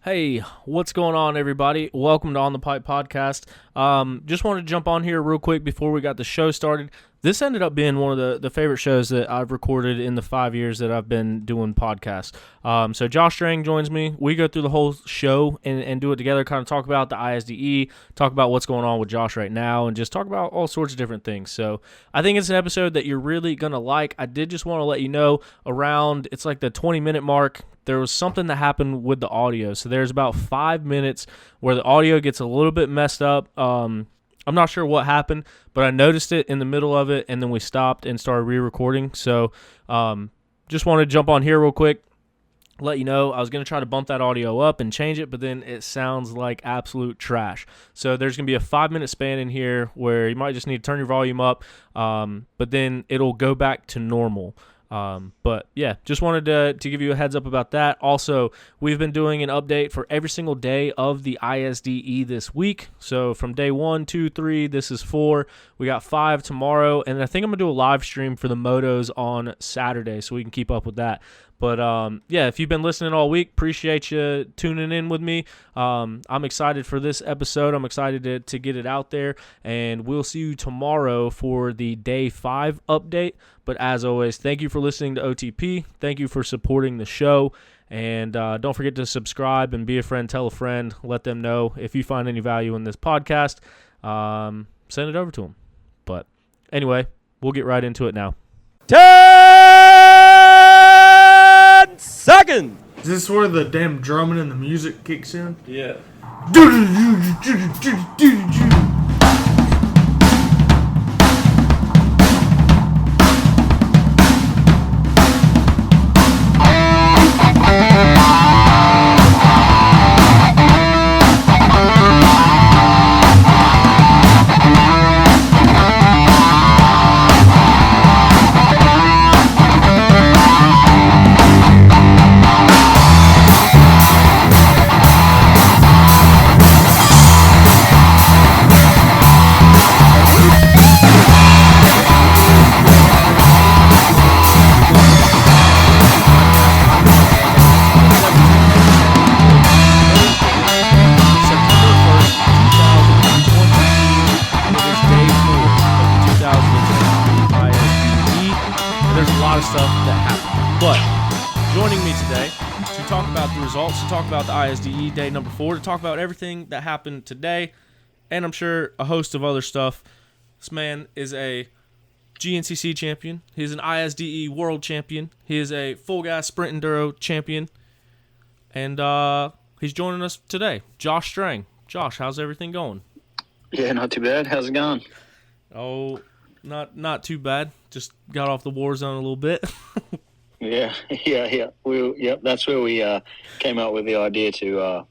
Hey, what's going on, everybody? Welcome to On the Pipe Podcast. Just wanted to jump on here real quick before we got the show started. This ended up being one of the favorite shows that I've recorded in the 5 years that I've been doing podcasts. So Josh Strang joins me. We go through the whole show and do it together, kind of talk about the ISDE, talk about what's going on with Josh right now, and just talk about all sorts of different things. So I think it's an episode that you're really going to like. I did just want to let you know it's like the 20-minute mark. There was something that happened with the audio. So there's about 5 minutes where the audio gets a little bit messed up. I'm not sure what happened, but I noticed it in the middle of it, and then we stopped and started re-recording. So just wanted to jump on here real quick, let you know. I was going to try to bump that audio up and change it, but then it sounds like absolute trash. So there's going to be a 5-minute span in here where you might just need to turn your volume up, but then it'll go back to normal. But yeah, just wanted to give you a heads up about that. Also, we've been doing an update for every single day of the ISDE this week. So from day 1, 2, 3, this is 4. We got 5 tomorrow, and I think I'm gonna do a live stream for the motos on Saturday, so we can keep up with that. But yeah, if you've been listening all week, appreciate you tuning in with me. I'm excited for this episode. I'm excited to get it out there, and we'll see you tomorrow for the day 5 update. But as always, thank you for listening to OTP. Thank you for supporting the show. And don't forget to subscribe and be a friend, tell a friend, let them know if you find any value in this podcast. Send it over to them. But anyway, we'll get right into it now. 10 seconds. Is this where the damn drumming and the music kicks in? Yeah. To talk about the ISDE day number 4, to talk about everything that happened today, and I'm sure a host of other stuff. This man is a GNCC champion. He's an ISDE world champion. He is a full gas sprint enduro champion, and he's joining us today. Josh Strang. Josh, how's everything going? Yeah, not too bad. How's it going? Oh, not too bad. Just got off the war zone a little bit. Yeah. That's where we came up with the idea to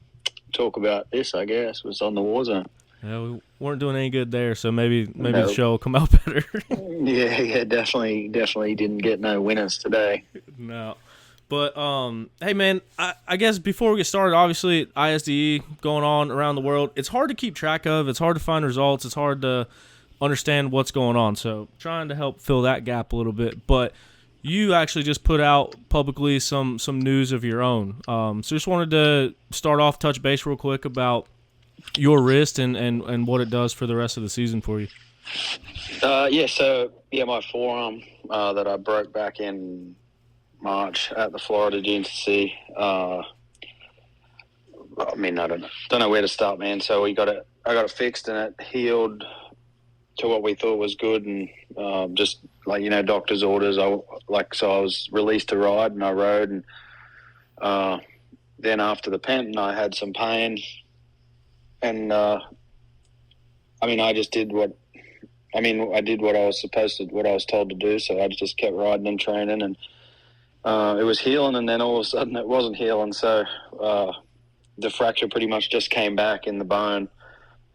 talk about this. I guess was on the war zone. Yeah, we weren't doing any good there, so maybe the show will come out better. yeah, definitely didn't get no winners today. No, but hey man, I guess before we get started, obviously ISDE going on around the world. It's hard to keep track of. It's hard to find results. It's hard to understand what's going on. So trying to help fill that gap a little bit, but. You actually just put out publicly some news of your own. So just wanted to start off, touch base real quick about your wrist and what it does for the rest of the season for you. My forearm that I broke back in March at the Florida GNCC. I don't know where to start, man. So I got it fixed, and it healed to what we thought was good, and just like, doctor's orders. So I was released to ride, and I rode, and then after the Penton, I had some pain, and I did what I was supposed to, what I was told to do. So I just kept riding and training, and it was healing, and then all of a sudden it wasn't healing. So the fracture pretty much just came back in the bone,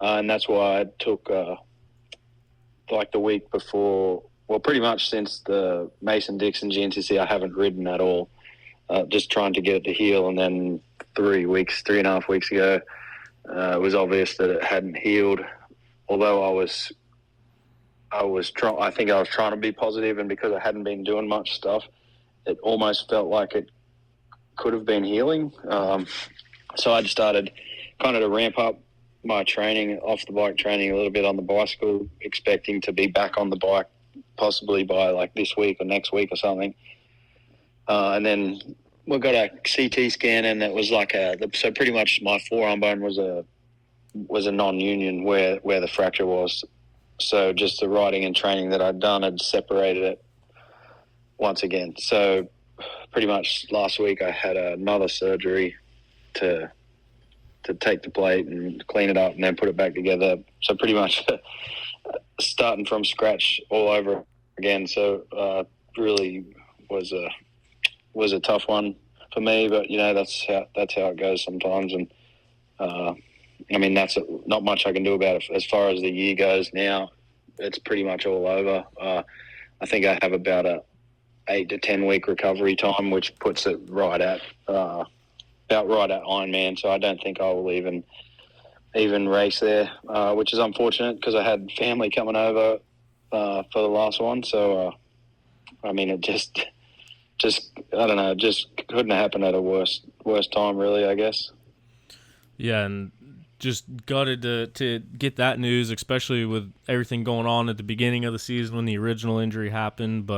and that's why I took the week before. Well, pretty much since the Mason-Dixon GNCC, I haven't ridden at all, just trying to get it to heal. And then 3.5 weeks ago, it was obvious that it hadn't healed. Although I think I was trying to be positive, and because I hadn't been doing much stuff, it almost felt like it could have been healing. So I started kind of to ramp up my training, off the bike training a little bit on the bicycle, expecting to be back on the bike possibly by like this week or next week or something. And then we got a CT scan, and it was like so pretty much my forearm bone was a non-union where the fracture was. So just the riding and training that I'd done had separated it once again. So pretty much last week I had another surgery to take the plate and clean it up and then put it back together. So pretty much starting from scratch all over again. So really was a tough one for me, but that's how it goes sometimes. And I mean, that's not much I can do about it. As far as the year goes now, it's pretty much all over. I think I have about a 8 to 10 week recovery time, which puts it about right at Ironman. So I don't think I will even race there, which is unfortunate because I had family coming over for the last one. So I mean, it just I don't know, just couldn't have happened at a worse time, really, I guess. Yeah, and just gutted to get that news, especially with everything going on at the beginning of the season when the original injury happened,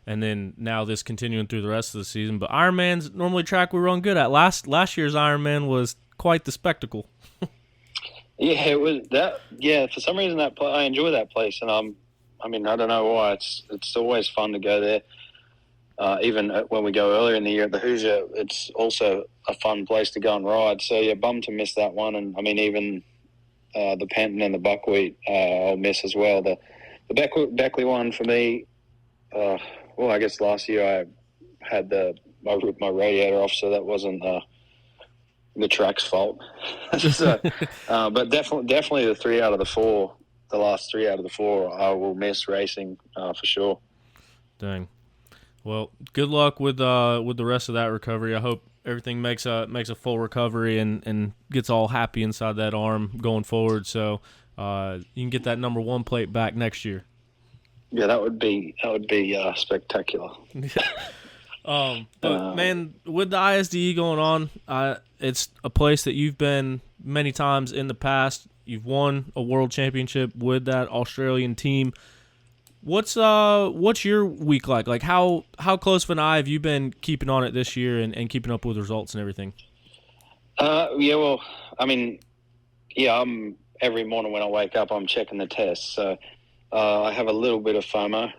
and then now this continuing through the rest of the season. But Ironman's normally a track we run good at. Last year's Ironman was quite the spectacle. Yeah, it was that. Yeah, for some reason I enjoy that place, and I mean, I don't know why. It's always fun to go there. Even when we go earlier in the year at the Hoosier, it's also a fun place to go and ride. So, yeah, bummed to miss that one. And, I mean, even the Penton and the Buckwheat I'll miss as well. The Beckley one for me, well, I guess last year I had I ripped my radiator off, so that wasn't the track's fault. So, but definitely the 3 out of the 4, the last 3 out of the 4, I will miss racing for sure. Dang. Well, good luck with the rest of that recovery. I hope everything makes a full recovery and gets all happy inside that arm going forward. So you can get that number 1 plate back next year. Yeah, that would be spectacular. But man, with the ISDE going on, it's a place that you've been many times in the past. You've won a world championship with that Australian team. What's your week like? Like how close of an eye have you been keeping on it this year and keeping up with results and everything? Yeah, well, I mean, yeah, every morning when I wake up, I'm checking the tests. So I have a little bit of FOMO,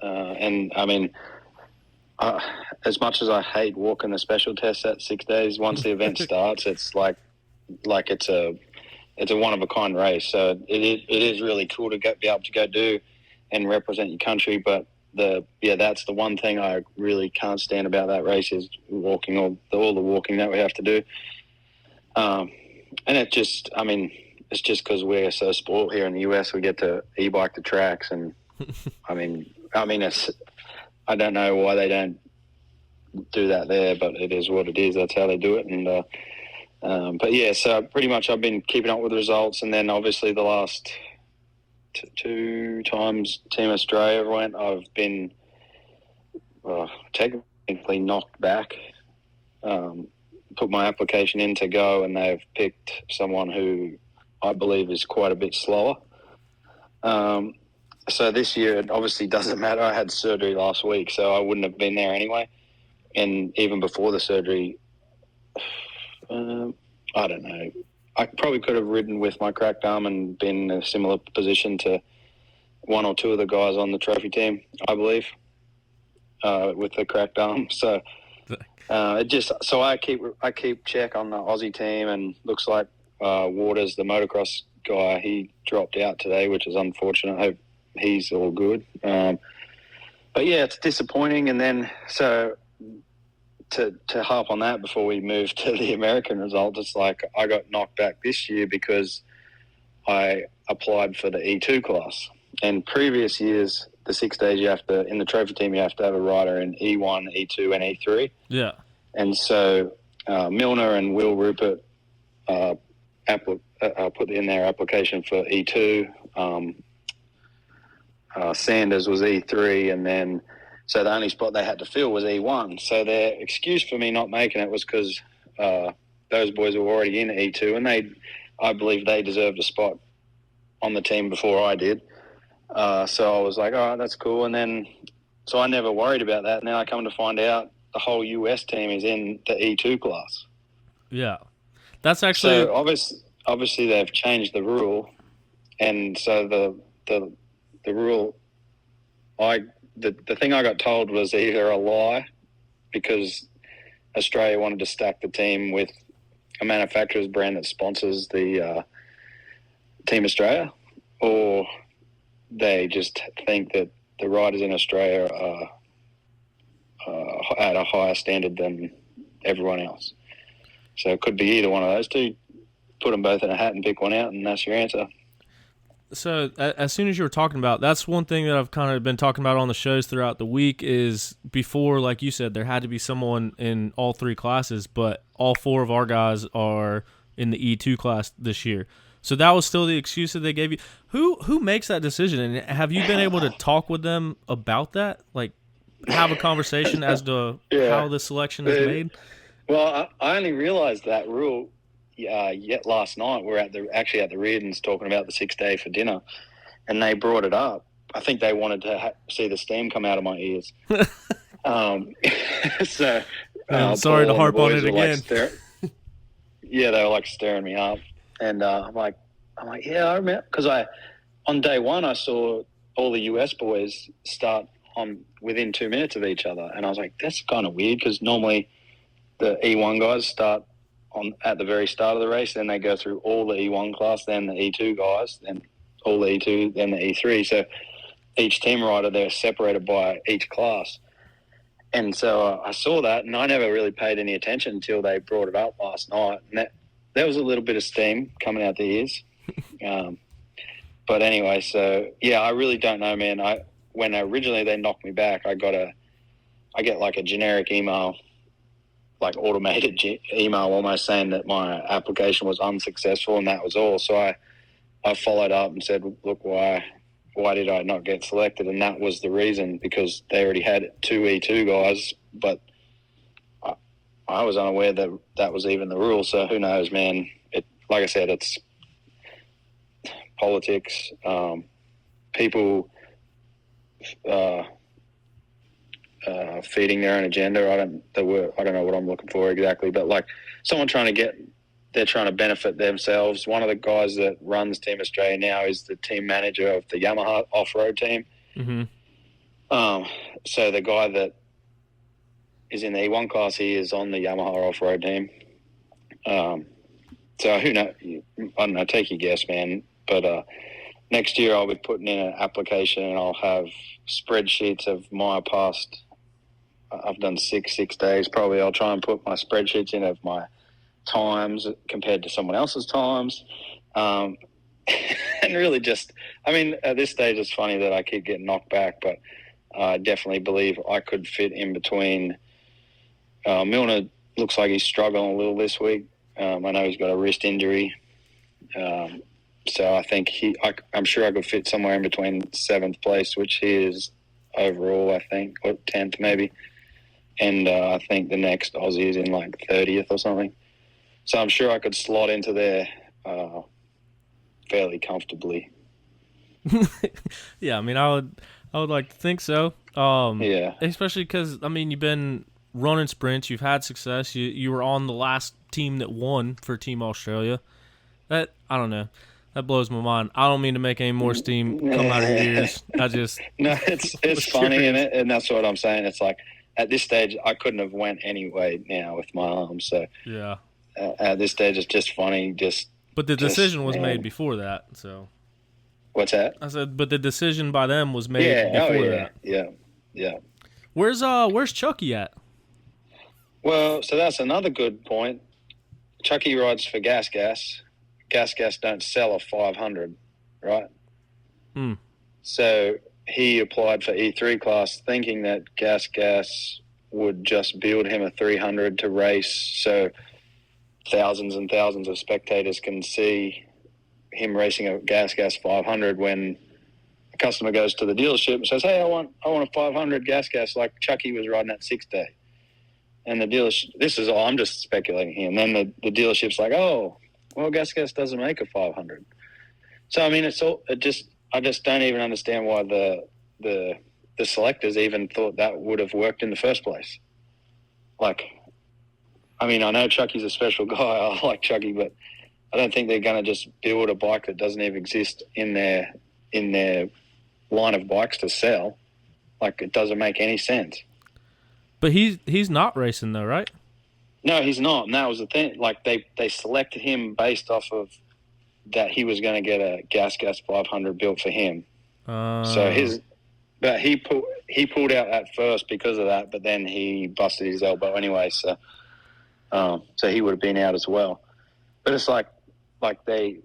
and I mean, as much as I hate walking the special tests at 6 days, once the event starts, it's like it's a one of a kind race. So it is really cool to be able to go do and represent your country. But that's the one thing I really can't stand about that race is walking, all the walking that we have to do. And it's just because we're so spoiled here in the US, we get to e-bike the tracks, and I mean it's, I don't know why they don't do that there, but it is what it is. That's how they do it. And but yeah, so pretty much I've been keeping up with the results, and then obviously the last 2 times Team Australia went, I've been technically knocked back. Put my application in to go, and they've picked someone who I believe is quite a bit slower. So this year it obviously doesn't matter. I had surgery last week, so I wouldn't have been there anyway. And even before the surgery, I don't know. I probably could have ridden with my cracked arm and been in a similar position to 1 or 2 of the guys on the trophy team, I believe, with the cracked arm. So I keep check on the Aussie team, and looks like Waters, the motocross guy, he dropped out today, which is unfortunate. I hope he's all good. But yeah, it's disappointing. And then so to harp on that before we move to the American result, it's like I got knocked back this year because I applied for the E2 class. And previous years, the 6 days in the trophy team, you have to have a rider in E1, E2, and E3. Yeah. And so Milner and Will Rupert put in their application for E2. Sanders was E3, and then so the only spot they had to fill was E1. So their excuse for me not making it was because those boys were already in E2, and I believe they deserved a spot on the team before I did. So I was like, all right, that's cool. And then, so I never worried about that. Now I come to find out the whole US team is in the E2 class. Yeah. That's actually... So obviously they've changed the rule. And so the rule, the thing I got told was either a lie because Australia wanted to stack the team with a manufacturer's brand that sponsors the Team Australia, or they just think that the riders in Australia are at a higher standard than everyone else. So it could be either one of those two. Put them both in a hat and pick one out, and that's your answer. So as soon as you were talking about, that's one thing that I've kind of been talking about on the shows throughout the week is before, like you said, there had to be someone in all three classes, but all four of our guys are in the E2 class this year. So that was still the excuse that they gave you. Who makes that decision? And have you been able to talk with them about that? Like have a conversation as to how the selection is made? Well, I only realized that rule yet last night. We're actually at the Reardons talking about the 6 day for dinner, and they brought it up. I think they wanted to see the steam come out of my ears. So sorry to harp on it again. Yeah, they were like staring me up, and I'm like, yeah, I remember, because on day one I saw all the US boys start on within 2 minutes of each other, and I was like, that's kind of weird because normally the E1 guys start at the very start of the race, then they go through all the E1 class, then the E2 guys, then all the E2, then the E3. So each team rider, they're separated by each class. And so I saw that, and I never really paid any attention until they brought it up last night. And there was a little bit of steam coming out the ears. But anyway, so, yeah, I really don't know, man. When originally they knocked me back, I get like a generic email, like automated email almost saying that my application was unsuccessful, and that was all. So I followed up and said, look, why did I not get selected? And that was the reason, because they already had 2 E2 guys, but I was unaware that was even the rule. So who knows, man? Like I said, it's politics, people feeding their own agenda. I don't know what I'm looking for exactly, but like someone they're trying to benefit themselves. One of the guys that runs Team Australia now is the team manager of the Yamaha off-road team. Mm-hmm. So the guy that is in the E1 class, he is on the Yamaha off-road team. So who knows? I don't know. Take your guess, man. But next year I'll be putting in an application, and I'll have spreadsheets of my past. I've done six days. Probably I'll try and put my spreadsheets in of my times compared to someone else's times. And really just, I mean, at this stage it's funny that I keep getting knocked back, but I definitely believe I could fit in between. Milner looks like he's struggling a little this week. I know he's got a wrist injury. So I think I'm sure I could fit somewhere in between 7th place, which he is overall, I think, or 10th maybe. And I think the next Aussie is in like 30th or something. So I'm sure I could slot into there fairly comfortably. Yeah, I mean, I would like to think so. Yeah. Especially because, I mean, you've been running sprints, you've had success, you were on the last team that won for Team Australia. That, I don't know. That blows my mind. I don't mean to make any more steam come out of your ears. I just no, it's funny, and that's what I'm saying. It's like at this stage, I couldn't have went anyway now with my arm. So yeah, at this stage, it's just funny. But the decision was made before that. So what's that? I said, but the decision by them was made before that. Yeah. Where's Chucky at? Well, so that's another good point. Chucky rides for Gas. Gas don't sell a 500, right? So he applied for E3 class thinking that Gas would just build him a 300 to race, so thousands and thousands of spectators can see him racing a Gas 500 when a customer goes to the dealership and says, hey, I want a 500 Gas like Chucky was riding that 6 day. and the dealership, this is all, I'm just speculating here. And then the dealership's like, oh, well, Gas doesn't make a 500. So, I mean, I just don't even understand why the selectors even thought that would have worked in the first place. Like, I mean, I know Chucky's a special guy. I like Chucky, but I don't think they're going to just build a bike that doesn't even exist in their line of bikes to sell. Like, it doesn't make any sense. But he's not racing though, right? No, he's not, and that was the thing. Like, they selected him based off of that he was going to get a Gas 500 built for him. But he pulled out at first because of that. But then he busted his elbow anyway, so he would have been out as well. But it's like they,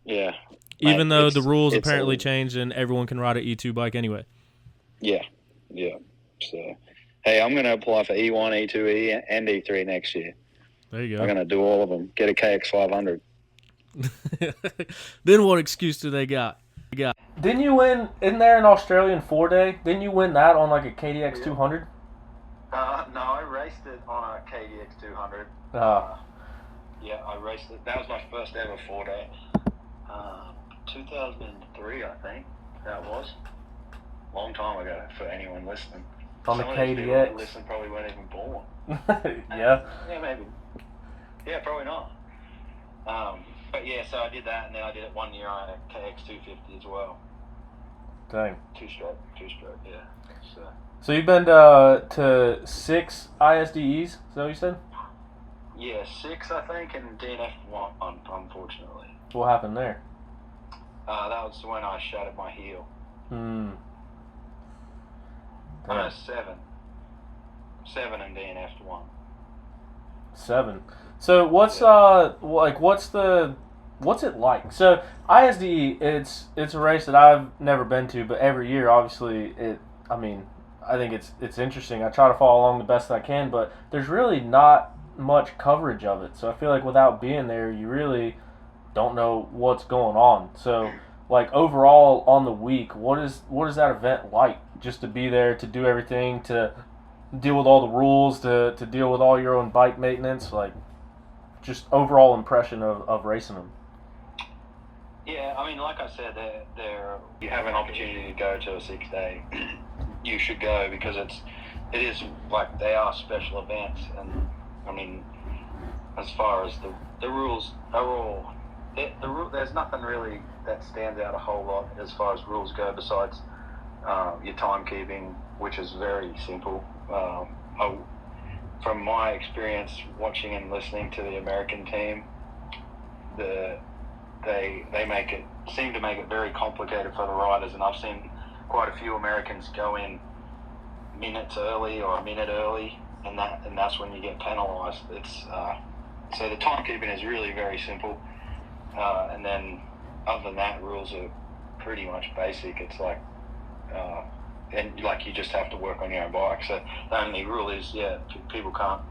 yeah. Even though the rules apparently changed and everyone can ride an E2 bike anyway. Yeah. So, hey, I'm going to apply for E1, E2, and E3 next year. There you go. I'm going to do all of them. Get a KX 500. Then what excuse do they got? Didn't you win in there an Australian 4-day? Didn't you win that on like a KDX 200? No, I raced it on a KDX 200. Yeah, I raced it. That was my first ever 4-day. 2003, I think that was. Long time ago for anyone listening. On the Some of these people KDX. that listen probably weren't even born. Yeah. Yeah, maybe. Yeah, probably not. But yeah, so I did that, and then I did it 1 year on a KX 250 as well. Dang. Two stroke, yeah. So you've been to 6 ISDEs, is that what you said? Yeah, 6 I think, and DNF 1, unfortunately. What happened there? That was when I shattered my heel. Damn. 7. 7 and DNF'd 1. 7. So what's what's it like? So ISDE, it's a race that I've never been to, but every year, obviously, I think it's interesting. I try to follow along the best I can, but there's really not much coverage of it. So I feel like without being there, you really don't know what's going on. So, like, overall on the week, what is that event like? Just to be there, to do everything, to deal with all the rules, to deal with all your own bike maintenance, like, just overall impression of racing them. Yeah, I mean, like I said, you have an opportunity to go to a 6-day, you should go, because it is like they are special events, and I mean, as far as the rules are all, there's nothing really that stands out a whole lot as far as rules go besides your timekeeping, which is very simple. From my experience watching and listening to the American team, they seem to make it very complicated for the riders, and I've seen quite a few Americans go in minutes early or a minute early, and that's when you get penalized. So the timekeeping is really very simple, and then other than that, rules are pretty much basic. It's like and like you just have to work on your own bike. So the only rule is, people can't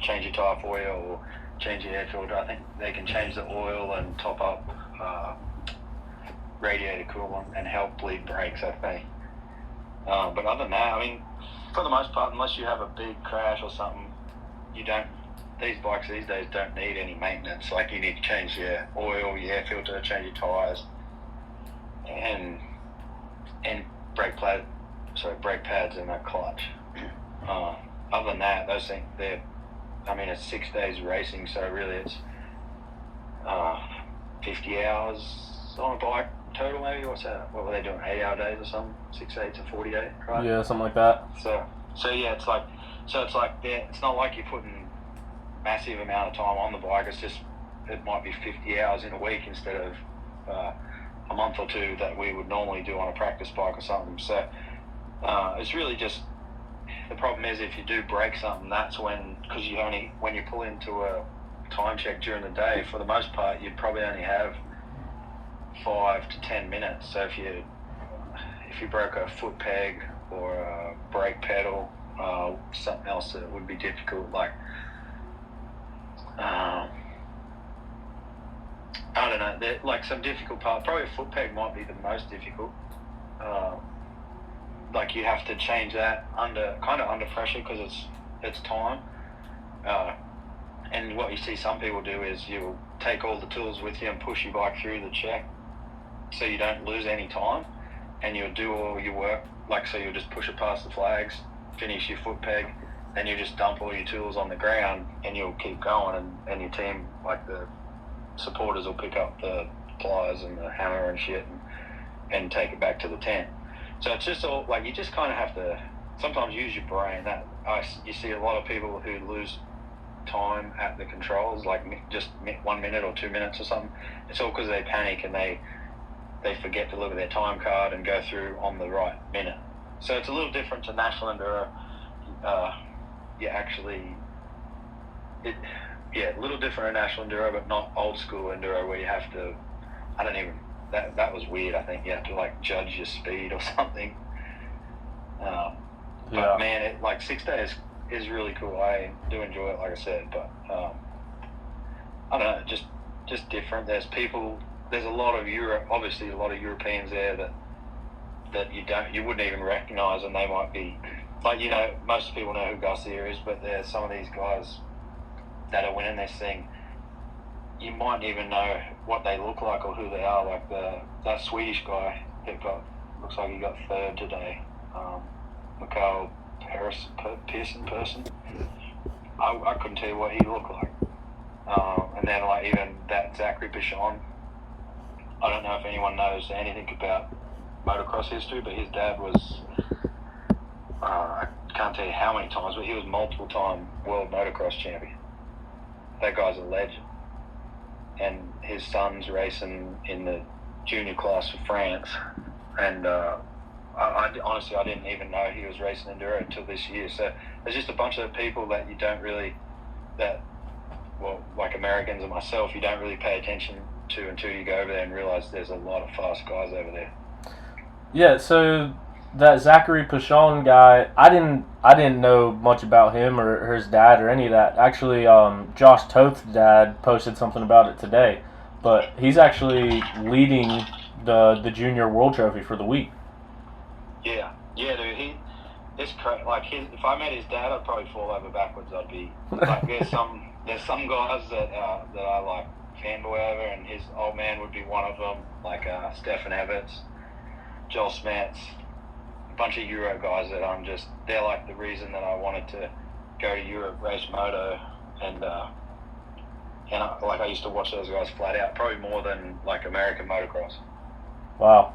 change your tyre for you or change your air filter. I think they can change the oil and top up radiator coolant and help bleed brakes, I think. But other than that, I mean, for the most part, unless you have a big crash or something, these bikes these days don't need any maintenance. Like, you need to change your oil, your air filter, change your tyres, and brake pads and a clutch. Other than that, those things, it's 6 days racing, so really it's 50 hours on a bike total, maybe. What's that? What were they doing? 8-hour days or something? 6 8 to 40 days, right? Yeah, something like that. So yeah, it's not like you're putting massive amount of time on the bike. It's just, it might be 50 hours in a week instead of a month or two that we would normally do on a practice bike or something. So it's really just, the problem is if you do break something, that's when you pull into a time check during the day, for the most part, you'd probably only have 5 to 10 minutes. So if you broke a foot peg or a brake pedal, something else that would be difficult, like I don't know, like some difficult part, probably a foot peg might be the most difficult. Like, you have to change that under pressure, because it's time. And what you see some people do is you'll take all the tools with you and push your bike through the check so you don't lose any time, and you'll do all your work. Like, so you'll just push it past the flags, finish your foot peg, then you just dump all your tools on the ground and you'll keep going, and your team, like the supporters, will pick up the pliers and the hammer and shit and take it back to the tent. So it's just all, like, you just kind of have to sometimes use your brain. You see a lot of people who lose time at the controls, like just 1 minute or 2 minutes or something. It's all because they panic and they forget to look at their time card and go through on the right minute. So it's a little different to National Enduro. A little different in National Enduro, but not old school Enduro where you have to, that was weird. I think you have to like judge your speed or something. But man, 6 days is really cool. I do enjoy it, like I said, but I don't know, just different. There's a lot of obviously a lot of Europeans there that you wouldn't even recognise, and they might be like, most people know who Garcia is, but there's some of these guys that are winning this thing. You might even know what they look like or who they are. Like that Swedish guy that looks like he got third today, Mikael Pearson. I couldn't tell you what he looked like. And then like even that Zachary Pichon, I don't know if anyone knows anything about motocross history, but his dad was, I can't tell you how many times, but he was multiple-time world motocross champion. That guy's a legend. And his son's racing in the junior class for France. And honestly, I didn't even know he was racing enduro until this year. So there's just a bunch of people that you don't really, like Americans and myself, you don't really pay attention to until you go over there and realize there's a lot of fast guys over there. Yeah, so that Zachary Pichon guy, I didn't know much about him or his dad or any of that. Actually, Josh Toth's dad posted something about it today, but he's actually leading the junior world trophy for the week. Yeah, dude. It's crazy. Like if I met his dad, I'd probably fall over backwards. I'd be like, there's some guys that I like fanboy over, and his old man would be one of them. Like Stefan Everts, Joel Smets, a bunch of Euro guys that they're like the reason that I wanted to go to Europe, race moto, and I used to watch those guys flat out, probably more than like American motocross. Wow.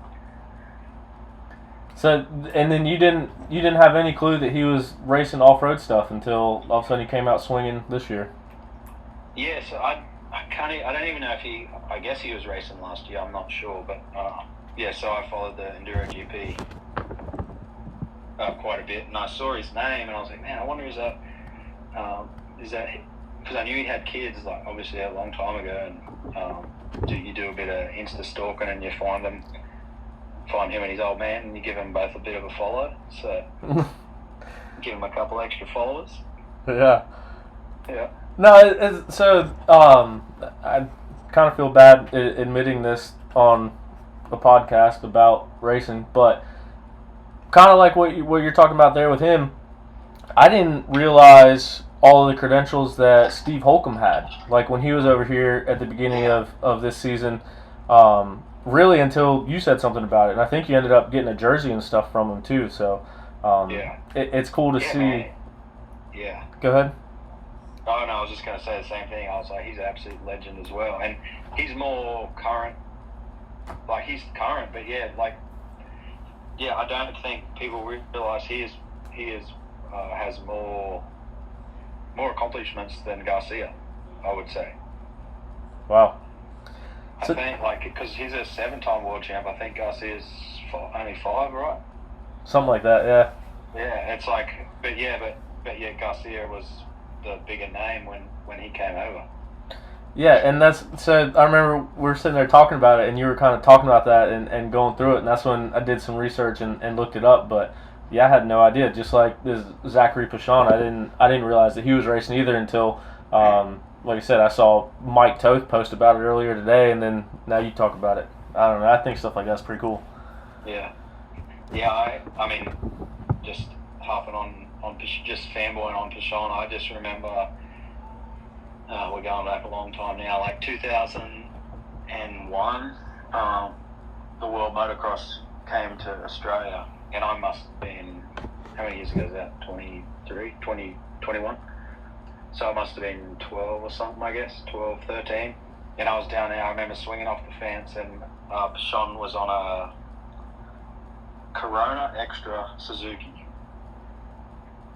So, and then you didn't have any clue that he was racing off-road stuff until all of a sudden he came out swinging this year. Yeah, so I don't even know if I guess he was racing last year, I'm not sure, but so I followed the Enduro GP quite a bit, and I saw his name, and I was like, man, I wonder is that because I knew he had kids, like obviously a long time ago, and you do a bit of Insta stalking, and you find him and his old man, and you give them both a bit of a follow, so give them a couple extra followers. Yeah. Yeah. No, I kind of feel bad admitting this on a podcast about racing, but kind of like what you're talking about there with him, I didn't realize all of the credentials that Steve Holcomb had. Like when he was over here at the beginning of this season, really until you said something about it. And I think you ended up getting a jersey and stuff from him too. So it's cool to see. Man. Yeah. Go ahead. Oh, no, I was just going to say the same thing. I was like, he's an absolute legend as well. And he's more current. Like, he's current, but I don't think people realize he has more accomplishments than Garcia, I would say. Wow. I think, because he's a 7-time world champ, I think Garcia's only 5, right? Something like that, yeah. Yeah, it's like, but Garcia was the bigger name when he came over. Yeah, and so I remember we were sitting there talking about it, and you were kind of talking about that and going through it, and that's when I did some research and looked it up. But yeah, I had no idea. Just like this Zachary Pichon, I didn't realize that he was racing either until, like I said, I saw Mike Toth post about it earlier today, and then now you talk about it. I don't know. I think stuff like that's pretty cool. Yeah. I mean, just hopping on just fanboying on Pishon. I just remember we're going back a long time now, like 2001. The World Motocross came to Australia, and I must have been, how many years ago is that? 23, 20, 21? So I must have been 12 or something, I guess, 12, 13. And I was down there, I remember swinging off the fence, and Pishon was on a Corona Extra Suzuki.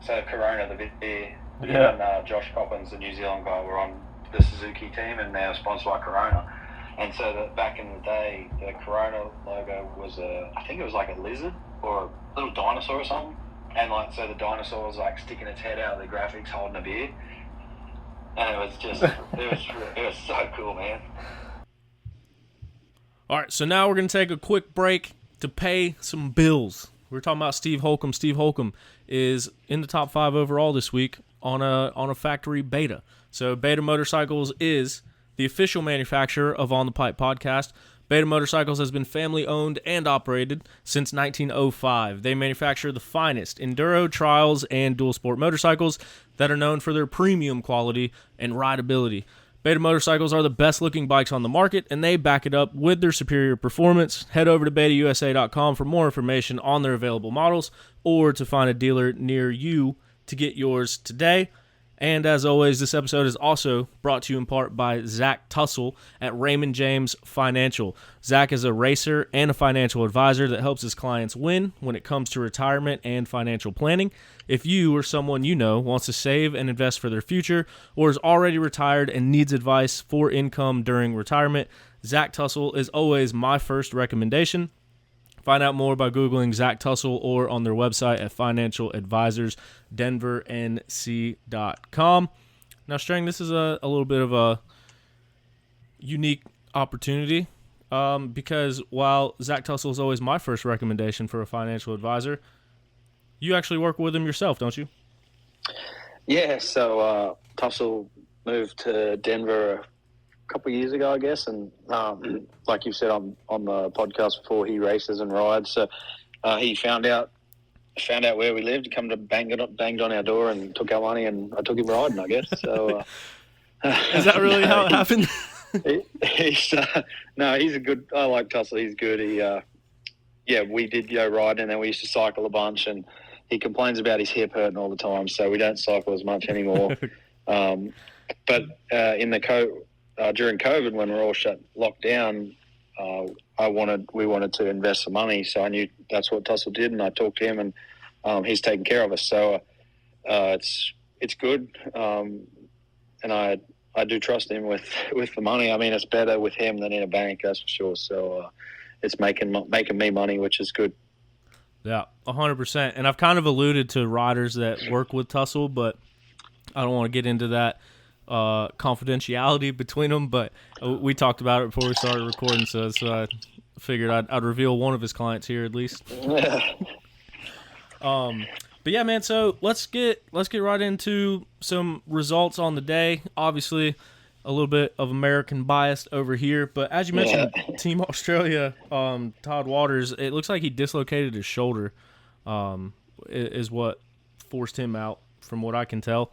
So Corona, the beer, and Josh Coppins, the New Zealand guy, were on the Suzuki team, and they were sponsored by Corona. And so back in the day, the Corona logo was I think it was like a lizard or a little dinosaur or something. And like, so the dinosaur was like sticking its head out of the graphics holding a beer. And it was just, it was so cool, man. All right, so now we're going to take a quick break to pay some bills. We're talking about Steve Holcomb. Steve Holcomb is in the top 5 overall this week on a factory Beta. So Beta Motorcycles is the official manufacturer of On the Pipe podcast. Beta Motorcycles has been family-owned and operated since 1905. They manufacture the finest enduro, trials, and dual sport motorcycles that are known for their premium quality and rideability. Beta Motorcycles are the best-looking bikes on the market, and they back it up with their superior performance. Head over to betausa.com for more information on their available models or to find a dealer near you to get yours today. And as always, this episode is also brought to you in part by Zach Tussle at Raymond James Financial. Zach is a racer and a financial advisor that helps his clients win when it comes to retirement and financial planning. If you or someone you know wants to save and invest for their future or is already retired and needs advice for income during retirement, Zach Tussle is always my first recommendation. Find out more by Googling Zach Tussle or on their website at financialadvisorsdenvernc.com. Now, Strang, this is a little bit of a unique opportunity because while Zach Tussle is always my first recommendation for a financial advisor, you actually work with him yourself, don't you? Yeah, so Tussle moved to Denver a couple of years ago, I guess, and like you said on the podcast before, he races and rides. So he found out where we lived, come to banged on our door and took our money, and I took him riding, I guess. So is that really how it happened? He's a good. I like Tussle. He's good. We did go riding, and then we used to cycle a bunch, and he complains about his hip hurting all the time, so we don't cycle as much anymore. But during COVID, when we're all locked down, we wanted to invest some money, so I knew that's what Tussle did, and I talked to him, and he's taking care of us. So it's good, and I do trust him with the money. I mean, it's better with him than in a bank, that's for sure. So it's making me money, which is good. Yeah, 100%. And I've kind of alluded to riders that work with Tussle, but I don't want to get into that confidentiality between them, but we talked about it before we started recording, so I figured I'd reveal one of his clients here at least. But yeah, man, so let's get right into some results on the day. Obviously a little bit of American bias over here, but as you mentioned, Team Australia, Todd Waters, it looks like he dislocated his shoulder, is what forced him out from what I can tell.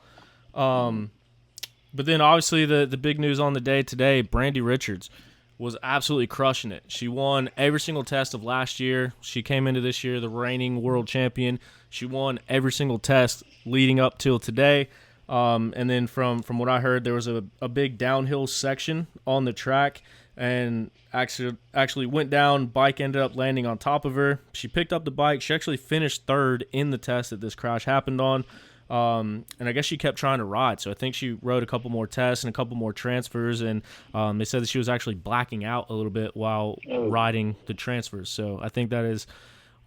But then obviously the big news on the day today, Brandy Richards was absolutely crushing it. She won every single test of last year. She came into this year the reigning world champion. She won every single test leading up till today. And then from what I heard, there was a big downhill section on the track, and actually went down. Bike ended up landing on top of her. She picked up the bike. She actually finished third in the test that this crash happened on. And I guess she kept trying to ride. So I think she rode a couple more tests and a couple more transfers. And they said that she was actually blacking out a little bit while riding the transfers. So I think that is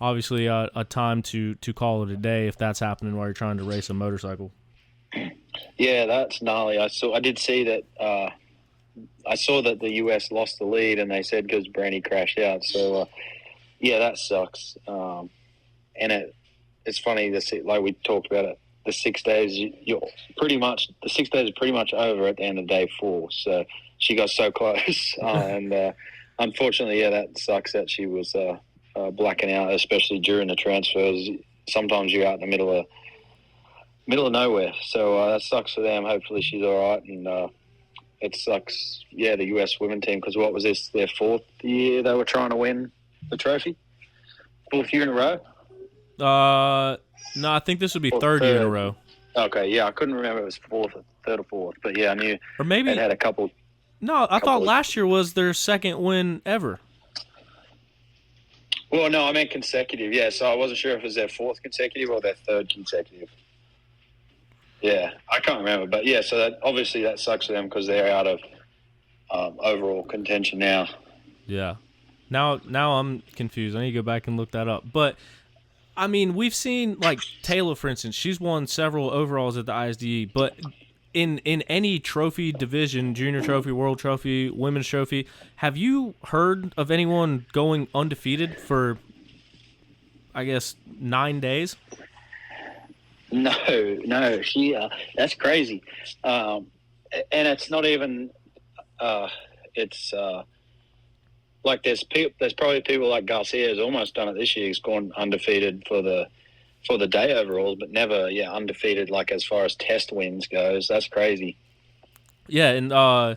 obviously a time to call it a day if that's happening while you're trying to race a motorcycle. Yeah, that's gnarly. I did see that. I saw that the US lost the lead, and they said because Brandy crashed out. So yeah, that sucks. And it's funny to see, like we talked about it. The 6 days, the 6 days are pretty much over at the end of day 4. So she got so close, and unfortunately, yeah, that sucks that she was blacking out, especially during the transfers. Sometimes you're out in the middle of middle of nowhere. So that sucks for them. Hopefully she's all right. And it sucks, the US women team, because what was this, their 4th year they were trying to win the trophy? 4th year in a row? No, I think this would be Or third year in a third. row. Okay, yeah, I couldn't remember if it was 3rd or 4th. But, yeah, I knew Or maybe it had a couple. No, I thought couple last year was their second win ever. Well, no, I meant consecutive, yeah. So I wasn't sure if it was their 4th consecutive or their 3rd consecutive. Yeah, I can't remember. But, yeah, so obviously that sucks for them because they're out of overall contention now. Yeah. Now I'm confused. I need to go back and look that up. But, I mean, we've seen, like, Taylor, for instance. She's won several overalls at the ISDE. But in any trophy division, junior trophy, world trophy, women's trophy, have you heard of anyone going undefeated for, I guess, 9 days? No, she. That's crazy, and it's not even. It's like there's probably people like Garcia has almost done it this year. He's gone undefeated for the day overalls, but never undefeated like as far as test wins goes. That's crazy. Yeah, and I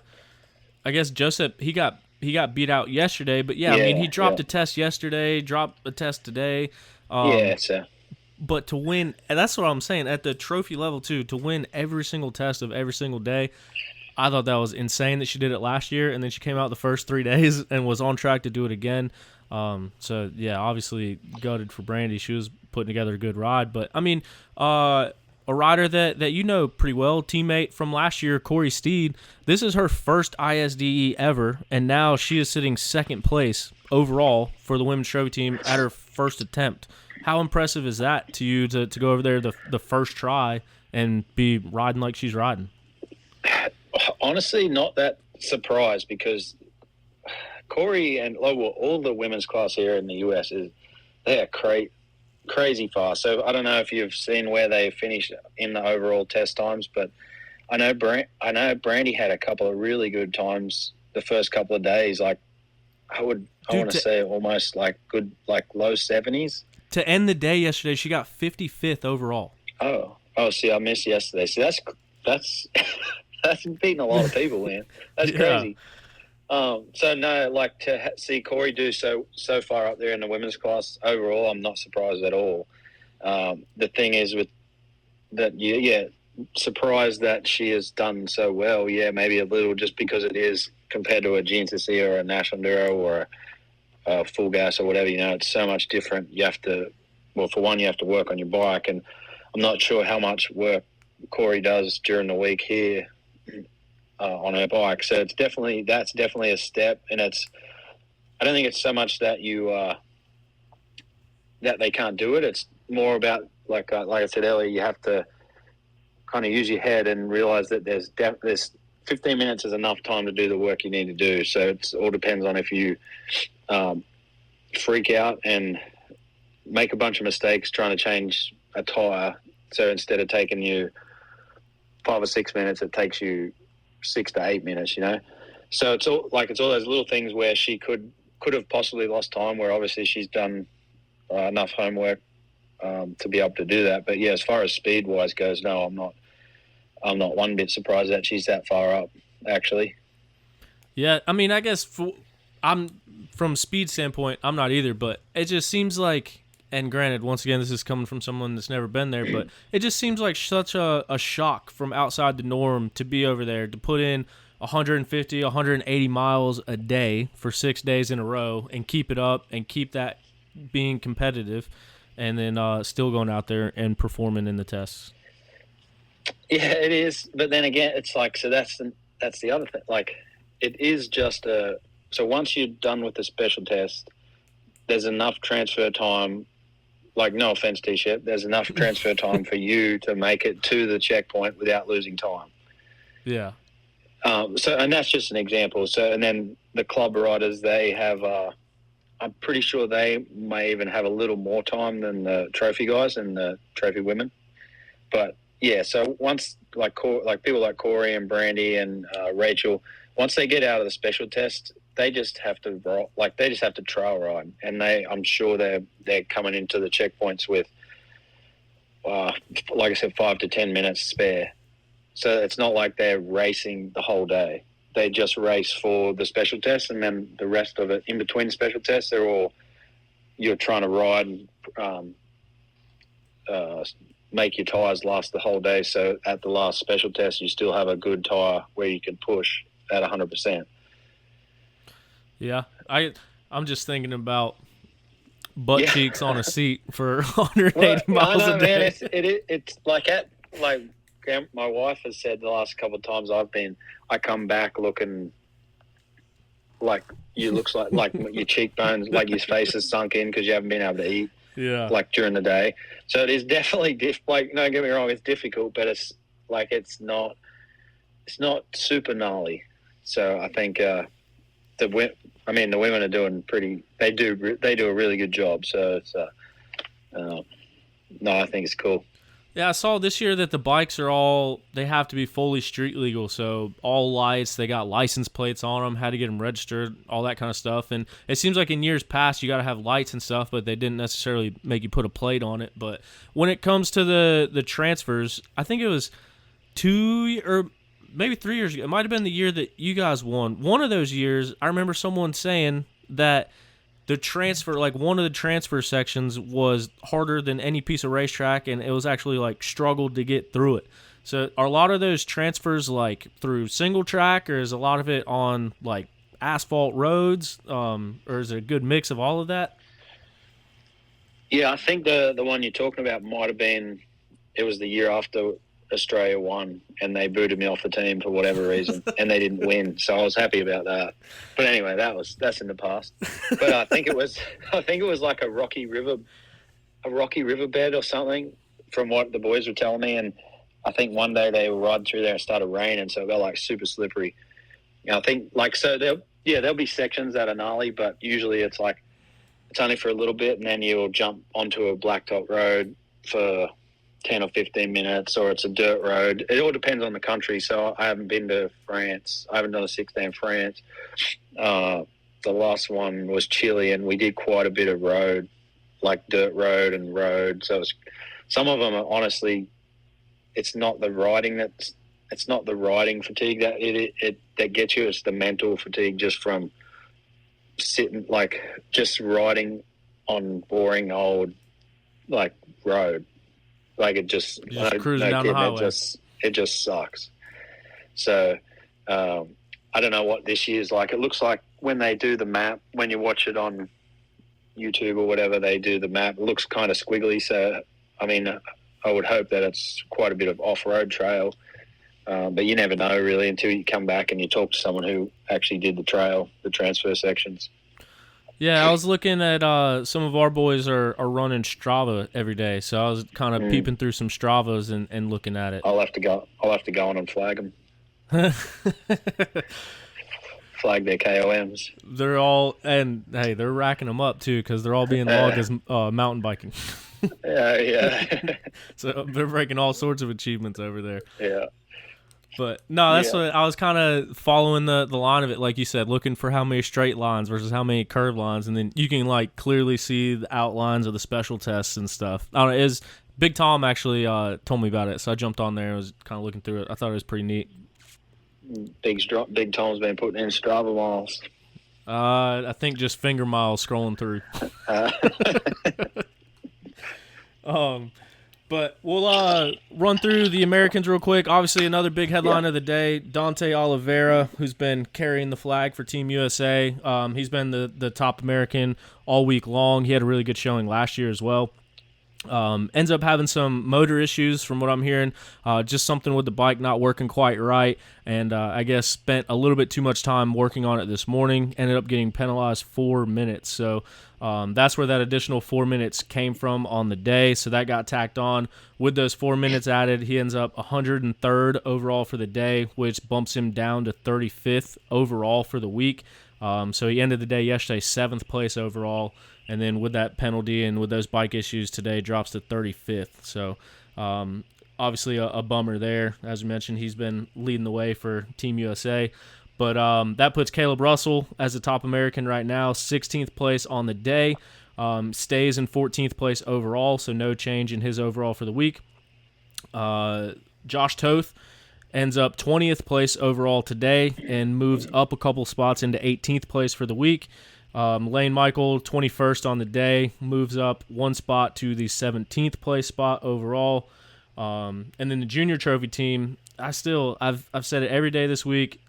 guess Joseph he got beat out yesterday, but I mean he dropped a test yesterday, dropped a test today. So. But to win, and that's what I'm saying, at the trophy level too, to win every single test of every single day, I thought that was insane that she did it last year, and then she came out the first 3 days and was on track to do it again. So, yeah, obviously gutted for Brandy. She was putting together a good ride. But, I mean, a rider that you know pretty well, teammate from last year, Corey Steed, this is her first ISDE ever, and now she is sitting second place overall for the women's trophy team at her first attempt. How impressive is that to you to go over there the first try and be riding like she's riding? Honestly, not that surprised because Corey and all the women's class here in the US they are crazy fast. So I don't know if you've seen where they finished in the overall test times, but I know Brandy had a couple of really good times the first couple of days. Like I want to say almost like good, like low 70s. To end the day yesterday, she got 55th overall. Oh, see, I missed yesterday. See, that's that's beating a lot of people, man. That's crazy. So no, like to see Corey do so far up there in the women's class overall, I'm not surprised at all. The thing is with that, surprised that she has done so well. Yeah, maybe a little just because it is compared to a GNCC or a National Enduro or a full gas or whatever. It's so much different. You have to, for one, you have to work on your bike, and I'm not sure how much work Corey does during the week here on her bike. So that's definitely a step, and I don't think it's so much that that they can't do it. It's more about like I said earlier, you have to kind of use your head and realize that there's 15 minutes is enough time to do the work you need to do. So it all depends on if you freak out and make a bunch of mistakes trying to change a tire. So instead of taking you 5 or 6 minutes, it takes you 6 to 8 minutes, So it's all those little things where she could have possibly lost time, where obviously she's done enough homework to be able to do that. But yeah, as far as speed wise goes, no, I'm not one bit surprised that she's that far up, actually. Yeah, I mean, I guess from speed standpoint, I'm not either, but it just seems like, and granted, once again, this is coming from someone that's never been there, but it just seems like such a shock from outside the norm to be over there, to put in 150, 180 miles a day for 6 days in a row and keep it up and keep that being competitive, and then still going out there and performing in the tests. Yeah, it is. But then again, it's like, so that's the other thing. Like, it is just so once you're done with the special test, there's enough transfer time. Like, no offense, T-Shep, there's enough transfer time for you to make it to the checkpoint without losing time. Yeah. And that's just an example. So, and then the club riders, they have, I'm pretty sure they may even have a little more time than the trophy guys and the trophy women. But yeah, so once like people like Corey and Brandy and Rachel, once they get out of the special test, they just have to trail ride, and I'm sure they're coming into the checkpoints with like I said, 5 to 10 minutes spare. So it's not like they're racing the whole day. They just race for the special tests, and then the rest of it in between special tests, you're trying to ride and make your tires last the whole day. So at the last special test, you still have a good tire where you can push at 100%. Yeah, I'm just thinking about butt cheeks on a seat for 180 miles a day. Man, it's like my wife has said the last couple of times I come back looking like looks like your cheekbones, like your face is sunk in because you haven't been able to eat. Yeah. Like during the day. So it is definitely like, don't get me wrong, it's difficult, but it's not super gnarly. So I think the women are doing they do a really good job. So it's I think it's cool. Yeah, I saw this year that the bikes they have to be fully street legal. So all lights, they got license plates on them, had to get them registered, all that kind of stuff. And it seems like in years past, you got to have lights and stuff, but they didn't necessarily make you put a plate on it. But when it comes to the transfers, I think it was 2 or maybe 3 years ago. It might have been the year that you guys won. One of those years, I remember someone saying that the transfer, like one of the transfer sections was harder than any piece of racetrack, and it was actually like struggled to get through it. So are a lot of those transfers like through single track, or is a lot of it on like asphalt roads, or is it a good mix of all of that? Yeah, I think the one you're talking about might have been, it was the year after Australia won, and they booted me off the team for whatever reason, and they didn't win. So I was happy about that. But anyway, that's in the past. But I think it was like a rocky riverbed or something, from what the boys were telling me. And I think one day they were riding through there and it started raining, so it got like super slippery. I think there'll be sections that are gnarly, but usually it's only for a little bit, and then you'll jump onto a blacktop road for 10 or 15 minutes, or it's a dirt road. It all depends on the country. So I haven't been to France. I haven't done a 6-day in France. The last one was Chile, and we did quite a bit of road, like dirt road and road. So some of them are honestly, it's not the riding fatigue that gets you. It's the mental fatigue just from sitting, like just riding on boring old like road. Like it just cruising down the highway. It just sucks. So I don't know what this year's like. It looks like when they do the map, when you watch it on YouTube or whatever, they do the map. It looks kind of squiggly. So I mean, I would hope that it's quite a bit of off-road trail, but you never know really until you come back and you talk to someone who actually did the trail, the transfer sections. Yeah, I was looking at some of our boys are running Strava every day, so I was kind of peeping through some Stravas and looking at it. I'll have to go on and flag them. Flag their KOMs. They're racking them up too because they're all being logged as mountain biking. Yeah. So they're breaking all sorts of achievements over there. Yeah. But no, that's what I was kind of following the line of it, like you said, looking for how many straight lines versus how many curved lines, and then you can like clearly see the outlines of the special tests and stuff. I don't know, Big Tom actually told me about it, so I jumped on there and was kind of looking through it. I thought it was pretty neat. Big Tom's been putting in Strava miles. I think just finger miles scrolling through. But we'll run through the Americans real quick. Obviously, another big headline of the day, Dante Oliveira, who's been carrying the flag for Team USA. He's been the top American all week long. He had a really good showing last year as well. Ends up having some motor issues from what I'm hearing, just something with the bike not working quite right, and I guess spent a little bit too much time working on it this morning, ended up getting penalized 4 minutes, so that's where that additional 4 minutes came from on the day, so that got tacked on. With those 4 minutes added, he ends up 103rd overall for the day, which bumps him down to 35th overall for the week. So he ended the day yesterday 7th place overall, and then with that penalty and with those bike issues today, drops to 35th. So obviously a bummer there. As we mentioned, he's been leading the way for Team USA. But that puts Caleb Russell as the top American right now, 16th place on the day. stays in 14th place overall, so no change in his overall for the week. Josh Toth ends up 20th place overall today and moves up a couple spots into 18th place for the week. Lane Michael, 21st on the day, moves up one spot to the 17th place spot overall. And then the junior trophy team, I've said it every day this week.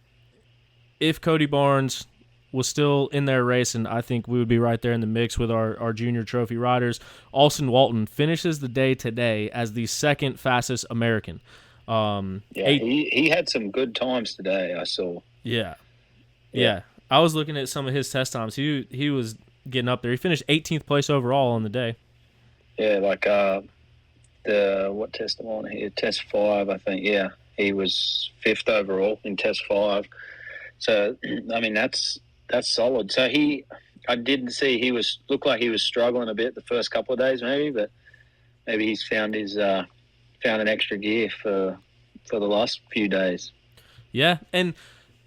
If Cody Barnes was still in there racing, I think we would be right there in the mix with our junior trophy riders. Austin Walton finishes the day today as the second fastest American. He had some good times today, I saw. Yeah. I was looking at some of his test times. He was getting up there. He finished 18th place overall on the day. Yeah, like what test am I on here? Test 5, I think. Yeah, he was 5th overall in test 5. So I mean that's solid. So I didn't see looked like he was struggling a bit the first couple of days maybe, but maybe he's found an extra gear for the last few days. Yeah, and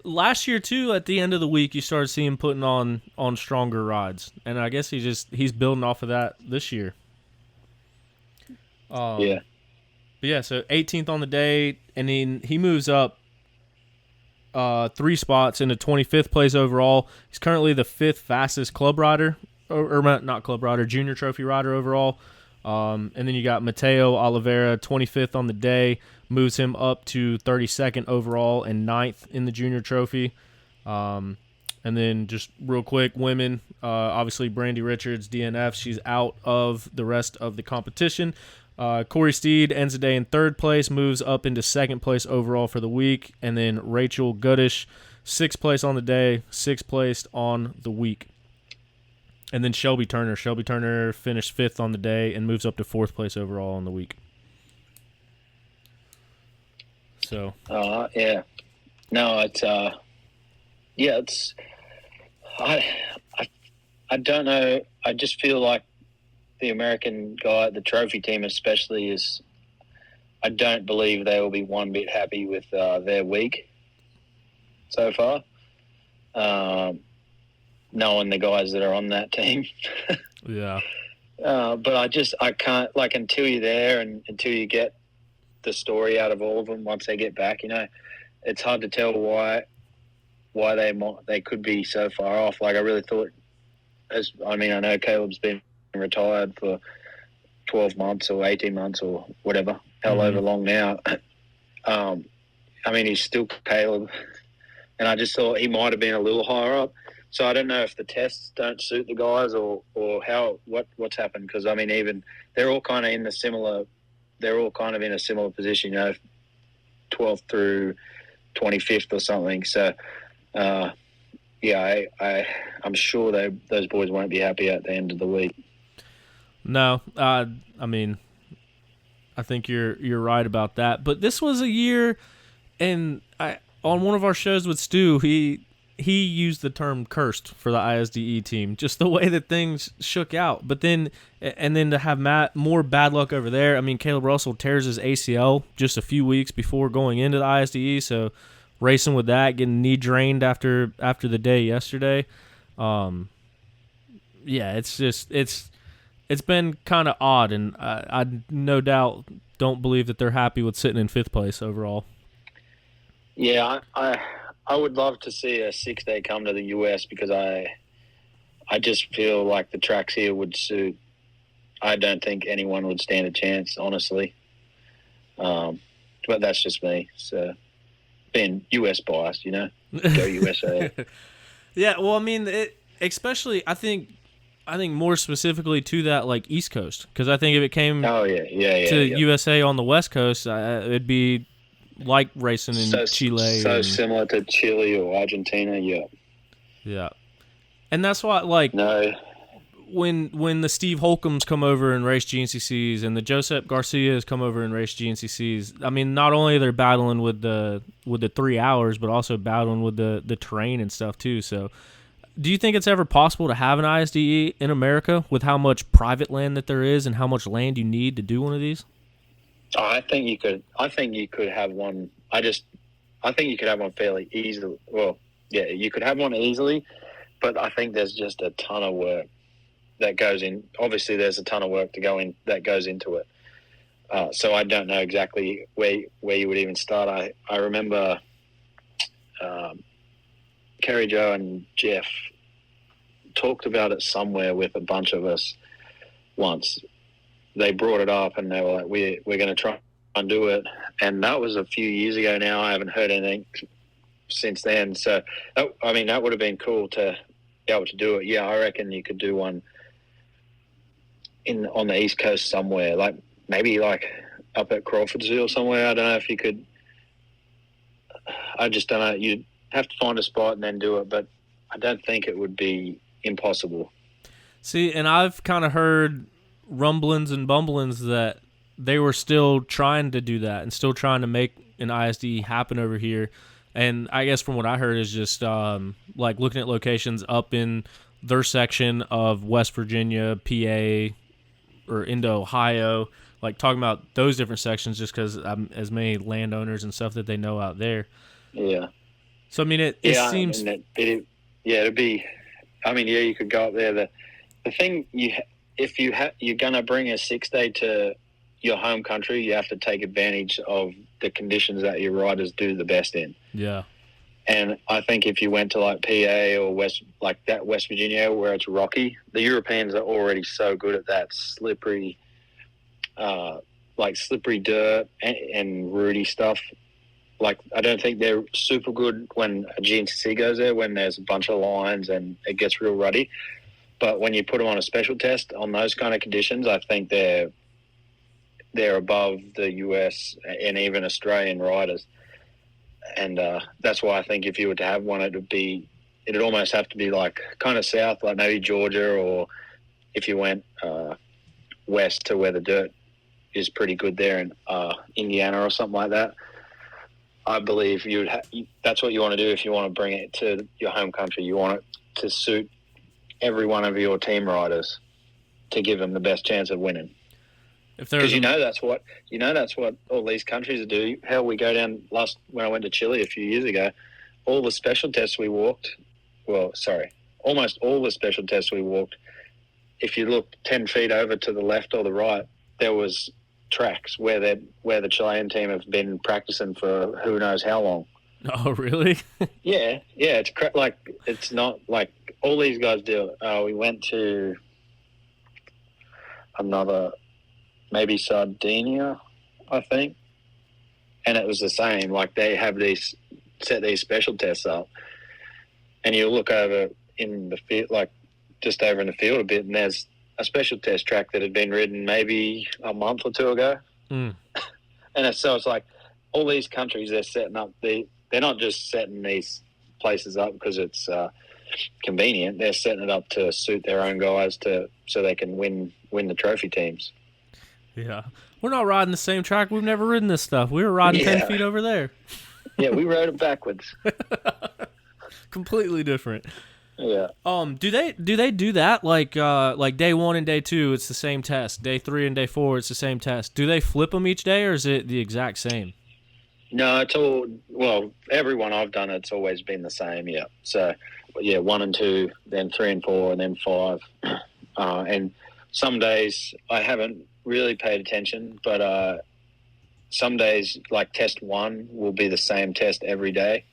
last year too, at the end of the week, you started seeing him putting on stronger rides, and I guess he's building off of that this year. Yeah. But yeah, so 18th on the day, and then he moves up 3 spots into 25th place overall. He's currently the 5th fastest club rider, or not club rider, junior trophy rider overall. And then you got Mateo Oliveira, 25th on the day, moves him up to 32nd overall and 9th in the junior trophy. And then just real quick, women, obviously Brandy Richards, DNF, she's out of the rest of the competition. Corey Steed ends the day in 3rd place, moves up into 2nd place overall for the week. And then Rachel Goodish, 6th place on the day, 6th place on the week. And then Shelby Turner. Shelby Turner finished 5th on the day and moves up to 4th place overall on the week. So. Yeah. No, it's I don't know. I just feel like the American guy, the trophy team especially, I don't believe they will be one bit happy with their week so far. Knowing the guys that are on that team. Yeah. But I can't, like, until you're there and until you get the story out of all of them once they get back, it's hard to tell why they could be so far off. Like, I really thought, I know Caleb's been retired for 12 months or 18 months or whatever, however long now. He's still Caleb. And I just thought he might have been a little higher up. So I don't know if the tests don't suit the guys or what's happened, because even they're all kind of in a similar position, 12th through 25th or something. So I'm sure those boys won't be happy at the end of the week. No, I think you're right about that. But this was a year, and on one of our shows with Stu, he used the term cursed for the ISDE team, just the way that things shook out. But then to have more bad luck over there. Caleb Russell tears his ACL just a few weeks before going into the ISDE, so racing with that, getting knee drained after the day yesterday. It's been kind of odd, and I no doubt don't believe that they're happy with sitting in 5th place overall. Yeah, I would love to see a 6-day come to the US, because I just feel like the tracks here would suit. I don't think anyone would stand a chance, honestly. But that's just me. So being US biased, go USA. Yeah, well, especially I think more specifically to that, like, East Coast, because I think if it came USA on the West Coast, it'd be like racing in Chile. So similar to Chile or Argentina, yeah. Yeah. And that's why, like, no. when the Steve Holcombs come over and race GNCCs and the Josep Garcias come over and race GNCCs, not only they're battling with the 3 hours, but also battling with the terrain and stuff too. So do you think it's ever possible to have an ISDE in America with how much private land that there is and how much land you need to do one of these? I think you could have one. I think you could have one fairly easily. Well, yeah, you could have one easily, but I think there's just a ton of work. that goes in. Obviously, there's a ton of work that goes into it. So I don't know exactly where you would even start. I remember Kerry Joe and Jeff talked about it somewhere with a bunch of us once. They brought it up and they were like, we're going to try and do it. And that was a few years ago now. I haven't heard anything since then. So, that would have been cool to be able to do it. Yeah, I reckon you could do one on the East Coast somewhere, like maybe like up at Crawfordsville somewhere. I don't know if you could. I just don't know. You'd have to find a spot and then do it, but I don't think it would be impossible. See, and I've kind of heard rumblings and bumblings that they were still trying to do that and still trying to make an ISDE happen over here. And I guess from what I heard is just like looking at locations up in their section of West Virginia, PA, or into Ohio, like talking about those different sections just because as many landowners and stuff that they know out there. Yeah. So, I mean, it seems... it'd be... I mean, yeah, you could go up there. The thing, if you're going to bring a 6-day to your home country, you have to take advantage of the conditions that your riders do the best in. Yeah. And I think if you went to like PA or West Virginia where it's rocky, the Europeans are already so good at that slippery dirt and rooty stuff. Like, I don't think they're super good when a GNCC goes there, when there's a bunch of lines and it gets real ruddy. But when you put them on a special test on those kind of conditions, I think they're above the US and even Australian riders. And that's why I think if you were to have one, it'd almost have to be like kind of south, like maybe Georgia, or if you went west to where the dirt is pretty good there in Indiana or something like that. I believe that's what you want to do if you want to bring it to your home country. You want it to suit every one of your team riders to give them the best chance of winning. Because that's what all these countries do. Hell, we go down when I went to Chile a few years ago, all the special tests we walked. Almost all the special tests we walked. If you look 10 feet over to the left or the right, there was tracks where the Chilean team have been practicing for who knows how long. Oh, really? Yeah. It's not like all these guys do. We went to maybe Sardinia, I think, and it was the same. Like, they have set these special tests up, and you look over in the field, like just over in the field a bit, and there's a special test track that had been ridden maybe a month or two ago. And it's like all these countries, they're setting up they're not just setting these places up because it's convenient. They're setting it up to suit their own guys so they can win the trophy teams. Yeah. We're not riding the same track. We've never ridden this stuff. We were riding 10 feet over there. Yeah, we rode it backwards. Completely different. Yeah. Do they do that like day 1 and day 2 it's the same test, day 3 and day 4 it's the same test? Do they flip them each day, or is it the exact same? No, it's all everyone I've done it's always been the same. Yeah. So 1 and 2, then 3 and 4, and then 5. And some days I haven't really paid attention, but some days like test 1 will be the same test every day.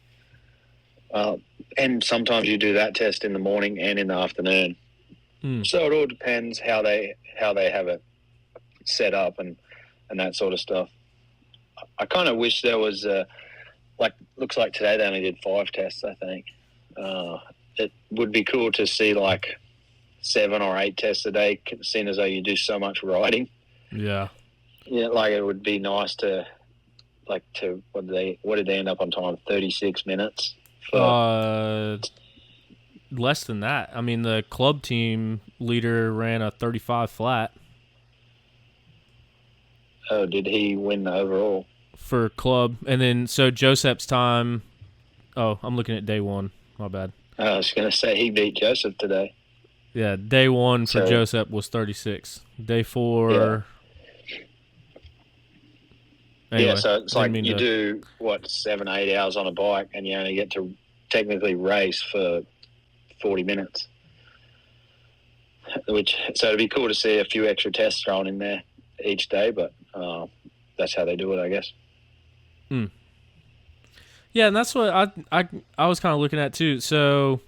And sometimes you do that test in the morning and in the afternoon. So it all depends how they have it set up and that sort of stuff. I kind of wish there was looks like today they only did 5 tests, I think. It would be cool to see like 7 or 8 tests a day, seeing as though you do so much riding. Yeah. Yeah, like it would be nice to what did they end up on time? 36 minutes. Less than that. I mean, the club team leader ran a 35 flat. Oh, did he win the overall? For club. And then, so Joseph's time... Oh, I'm looking at day 1. My bad. I was going to say he beat Joseph today. Yeah, day 1 for Joseph was 36. Day 4... Yeah. Anyway, so it's like you do, 7-8 hours on a bike, and you only get to technically race for 40 minutes. So it'd be cool to see a few extra tests thrown in there each day, but that's how they do it, I guess. Yeah, and that's what I was kind of looking at too. So,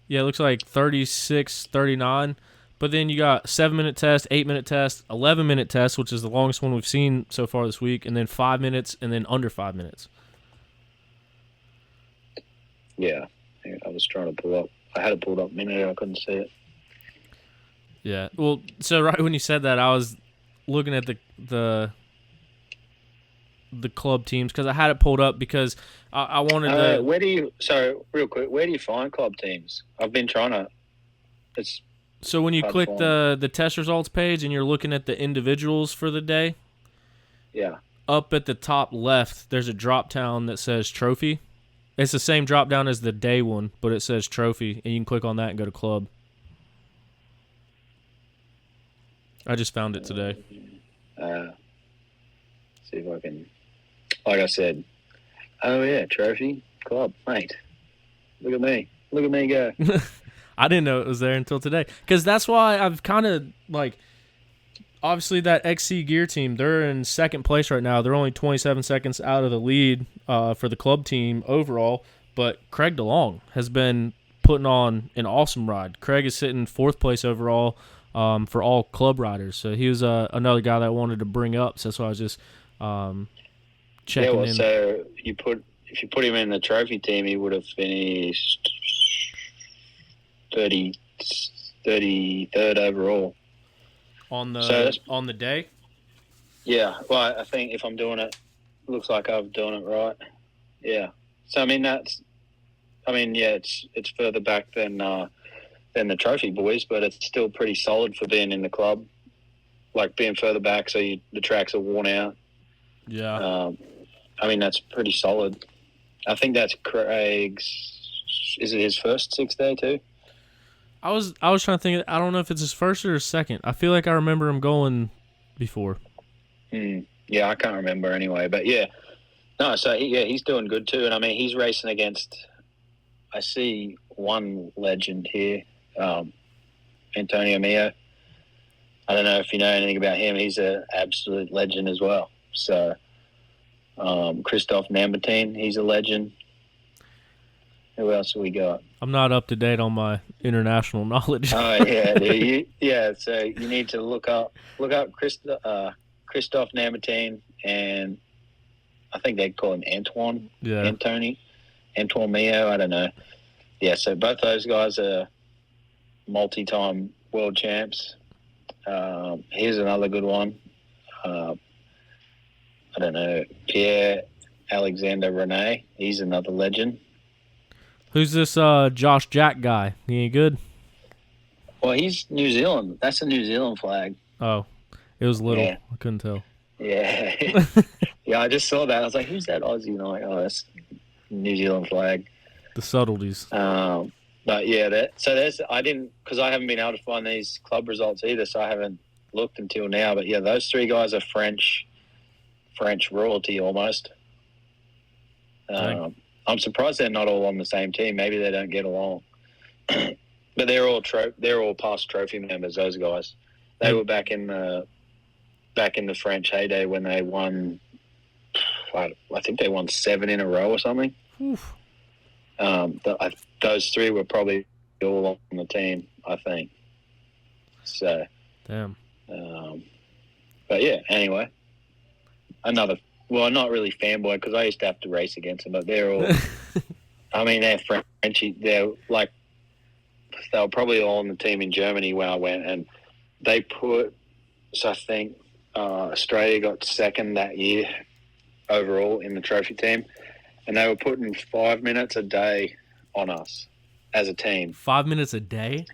yeah, it looks like 36, 39. But then you got 7-minute test, 8-minute test, 11-minute test, which is the longest one we've seen so far this week, and then 5 minutes, and then under 5 minutes. Yeah, I was trying to pull up. I had it pulled up a minute ago. I couldn't see it. Yeah. Well, so right when you said that, I was looking at the club teams because I had it pulled up because I wanted to. Real quick, where do you find club teams? I've been trying to. So when you click the test results page and you're looking at the individuals for the day, yeah, up at the top left, there's a drop down that says trophy. It's the same drop down as the day one, but it says trophy, and you can click on that and go to club. I just found it today. See if I can. Like I said, oh yeah, trophy club, mate. Look at me go. I didn't know it was there until today. Because that's why I've kind of, obviously that XC Gear team, they're in second place right now. They're only 27 seconds out of the lead for the club team overall. But Craig DeLong has been putting on an awesome ride. Craig is sitting fourth place overall for all club riders. So he was another guy that I wanted to bring up. So that's why I was just checking in. So if you put him in the trophy team, he would have finished 33rd overall on the day. Yeah, well, I think if I'm doing it, looks like I'm doing it right. Yeah. So it's further back than the trophy boys, but it's still pretty solid for being in the club. Like being further back, so the tracks are worn out. Yeah. That's pretty solid. I think that's Craig's. Is it his first 6 day too? I was trying to think. I don't know if it's his first or his second. I feel like I remember him going before. Yeah, I can't remember anyway. But yeah, no. So he's doing good too, and he's racing against. I see one legend here, Antonio Mio. I don't know if you know anything about him. He's an absolute legend as well. So, Christophe Nambertine, he's a legend. Who else have we got? I'm not up to date on my international knowledge. Oh yeah, dude. So you need to look up Christophe Nambertine, and I think they call him Antoine. Yeah. Antoine Mio. I don't know. Yeah. So both those guys are multi-time world champs. Here's another good one. I don't know. Pierre Alexander Rene. He's another legend. Who's this Josh Jack guy? He ain't good? Well, he's New Zealand. That's a New Zealand flag. Oh, it was little. Yeah. I couldn't tell. Yeah. Yeah, I just saw that. I was like, who's that Aussie? And I'm like, oh, that's New Zealand flag. The subtleties. But yeah, I didn't, because I haven't been able to find these club results either, so I haven't looked until now. But yeah, those three guys are French royalty almost. I'm surprised they're not all on the same team. Maybe they don't get along. But they're all past trophy members. Those guys, they were back in the French heyday when they won. I think they won 7 in a row or something. Oof. Those three were probably all on the team, I think. So. Damn. But yeah. Anyway, not really fanboy because I used to have to race against them, but they're all. They're Frenchy. They were probably all on the team in Germany when I went, and they put. So I think Australia got second that year overall in the trophy team, and they were putting 5 minutes a day on us as a team. 5 minutes a day?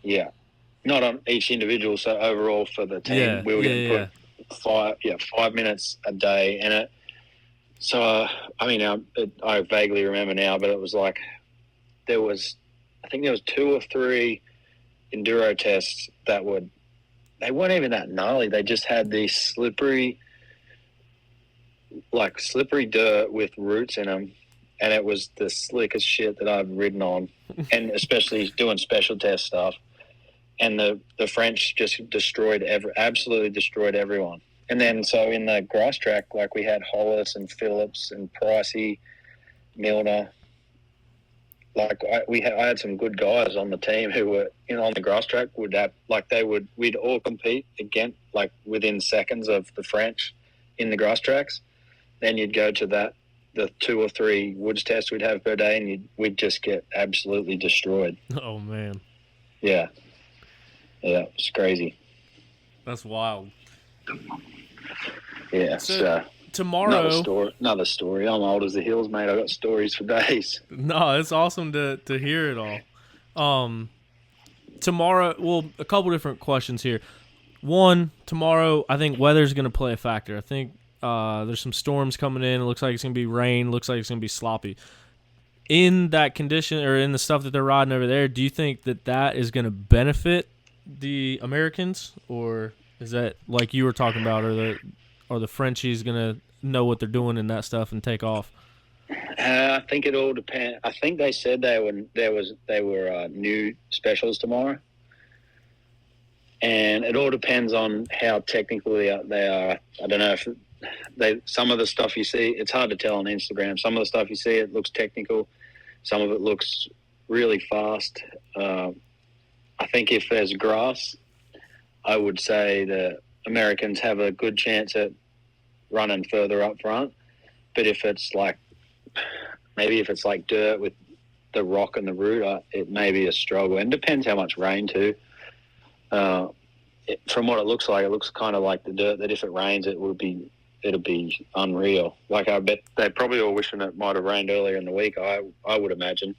Yeah, not on each individual. So overall for the team, we were getting put 5 minutes a day, and it. So I vaguely remember now, but it was like there was 2 or 3 enduro tests they weren't even that gnarly. They just had these slippery dirt with roots in them, and it was the slickest shit that I've ridden on, and especially doing special test stuff. and the French just absolutely destroyed everyone. And then so in the grass track, like we had Hollis and Phillips and Pricey, Milner. Like I had some good guys on the team who were on the grass track we'd all compete against like within seconds of the French in the grass tracks. Then you'd go to the 2 or 3 woods tests we'd have per day, and we'd just get absolutely destroyed. Oh man. Yeah, it's crazy. That's wild. Yeah. So tomorrow, another story. I'm old as the hills, mate. I got stories for days. No, it's awesome to hear it all. Tomorrow, well, a couple different questions here. One, tomorrow, I think weather's going to play a factor. I think there's some storms coming in. It looks like it's going to be rain. Looks like it's going to be sloppy. In that condition, or in the stuff that they're riding over there, do you think that is going to benefit the Americans, or is that like you were talking about, or the Frenchies going to know what they're doing in that stuff and take off? I think it all depends. I think they said they were new specials tomorrow, and it all depends on how technical they are. I don't know if some of the stuff you see, it's hard to tell on Instagram. Some of the stuff you see, it looks technical. Some of it looks really fast. I think if there's grass, I would say the Americans have a good chance at running further up front. But if it's like dirt with the rock and the root, it may be a struggle. And it depends how much rain too. From what it looks kind of like the dirt that if it rains, it'll be unreal. Like I bet they probably were wishing it might have rained earlier in the week. I would imagine.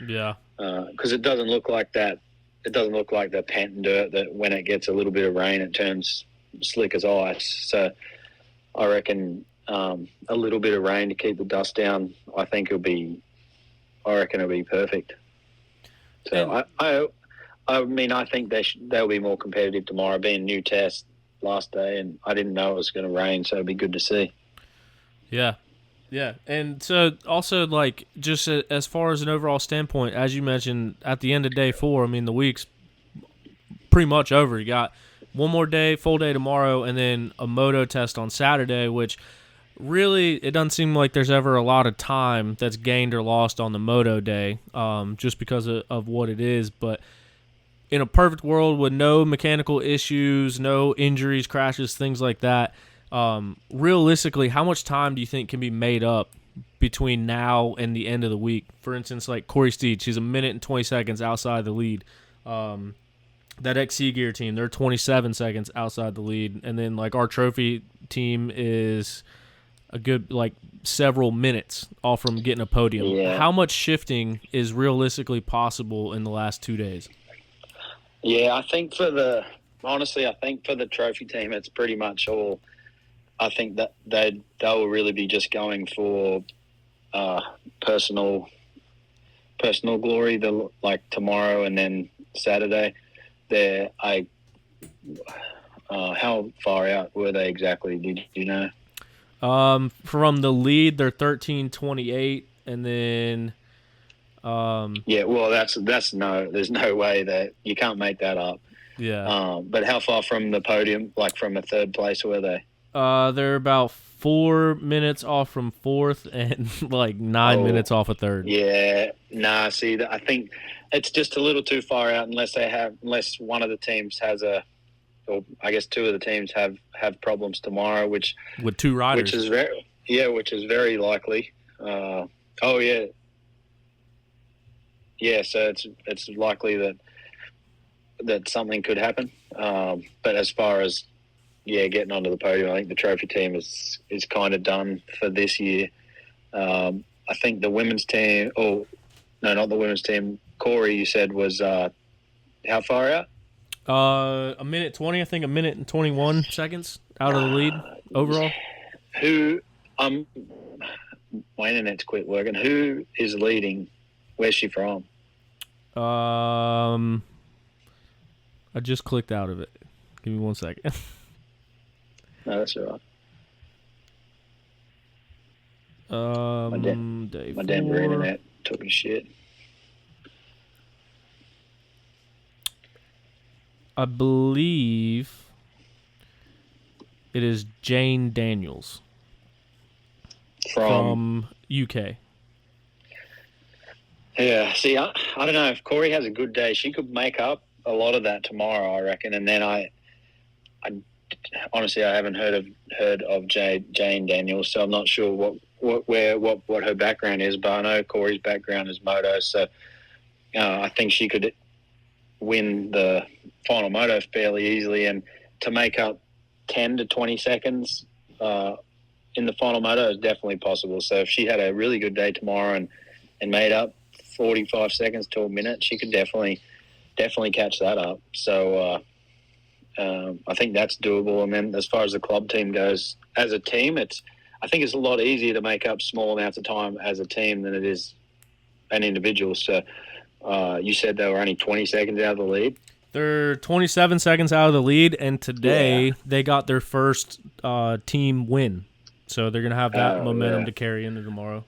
Yeah. Because it doesn't look like that. It doesn't look like the Penton dirt that when it gets a little bit of rain, it turns slick as ice. So I reckon a little bit of rain to keep the dust down. I reckon it'll be perfect. So I think they'll be more competitive tomorrow, being new test last day, and I didn't know it was going to rain, so it'd be good to see. Yeah. Yeah, and so also, like, just as far as an overall standpoint, as you mentioned, at the end of day 4, I mean, the week's pretty much over. You got one more day, full day tomorrow, and then a moto test on Saturday, which really, it doesn't seem like there's ever a lot of time that's gained or lost on the moto day, just because of what it is. But in a perfect world with no mechanical issues, no injuries, crashes, things like that, realistically, how much time do you think can be made up between now and the end of the week? For instance, like Corey Steed, she's 1 minute and 20 seconds outside the lead. That XC Gear team, they're 27 seconds outside the lead. And then, like, our trophy team is a good, like, several minutes off from getting a podium. Yeah. How much shifting is realistically possible in the last 2 days? Yeah, I think for the trophy team, it's pretty much all. I think that they'll really be just going for personal glory. Like tomorrow and then Saturday. How far out were they exactly? Did you know? From the lead, they're 13:28, and then. Yeah, well, there's no way that you can't make that up. Yeah. But how far from the podium, like from a third place, were they? They're about 4 minutes off from fourth and like 9 minutes off a third. Yeah, see, I think it's just a little too far out unless one of the teams has or I guess two of the teams have problems tomorrow, with 2 riders, which is very likely. So it's likely that something could happen. But as far as getting onto the podium, I think the trophy team is kind of done for this year. I think the women's team. Oh, no, not the women's team. Corey, you said was how far out? 1 minute 20. I think 1 minute and 21 seconds out of the lead overall. My internet's quit working. Who is leading? Where's she from? I just clicked out of it. Give me 1 second. No, that's all right. My Denver internet took a shit. I believe it is Jane Daniels from UK. Yeah, see, I don't know. If Corey has a good day, she could make up a lot of that tomorrow, I reckon. And then I honestly, I haven't heard of Jane Daniels, so I'm not sure what her background is. But I know Corey's background is moto, so I think she could win the final moto fairly easily. And to make up 10 to 20 seconds in the final moto is definitely possible. So if she had a really good day tomorrow and made up 45 seconds to a minute, she could definitely catch that up. So I think that's doable. And then as far as the club team goes, as a team, I think it's a lot easier to make up small amounts of time as a team than it is an individual. So you said they were only 20 seconds out of the lead? They're 27 seconds out of the lead, and today they got their first team win. So they're going to have that momentum to carry into tomorrow.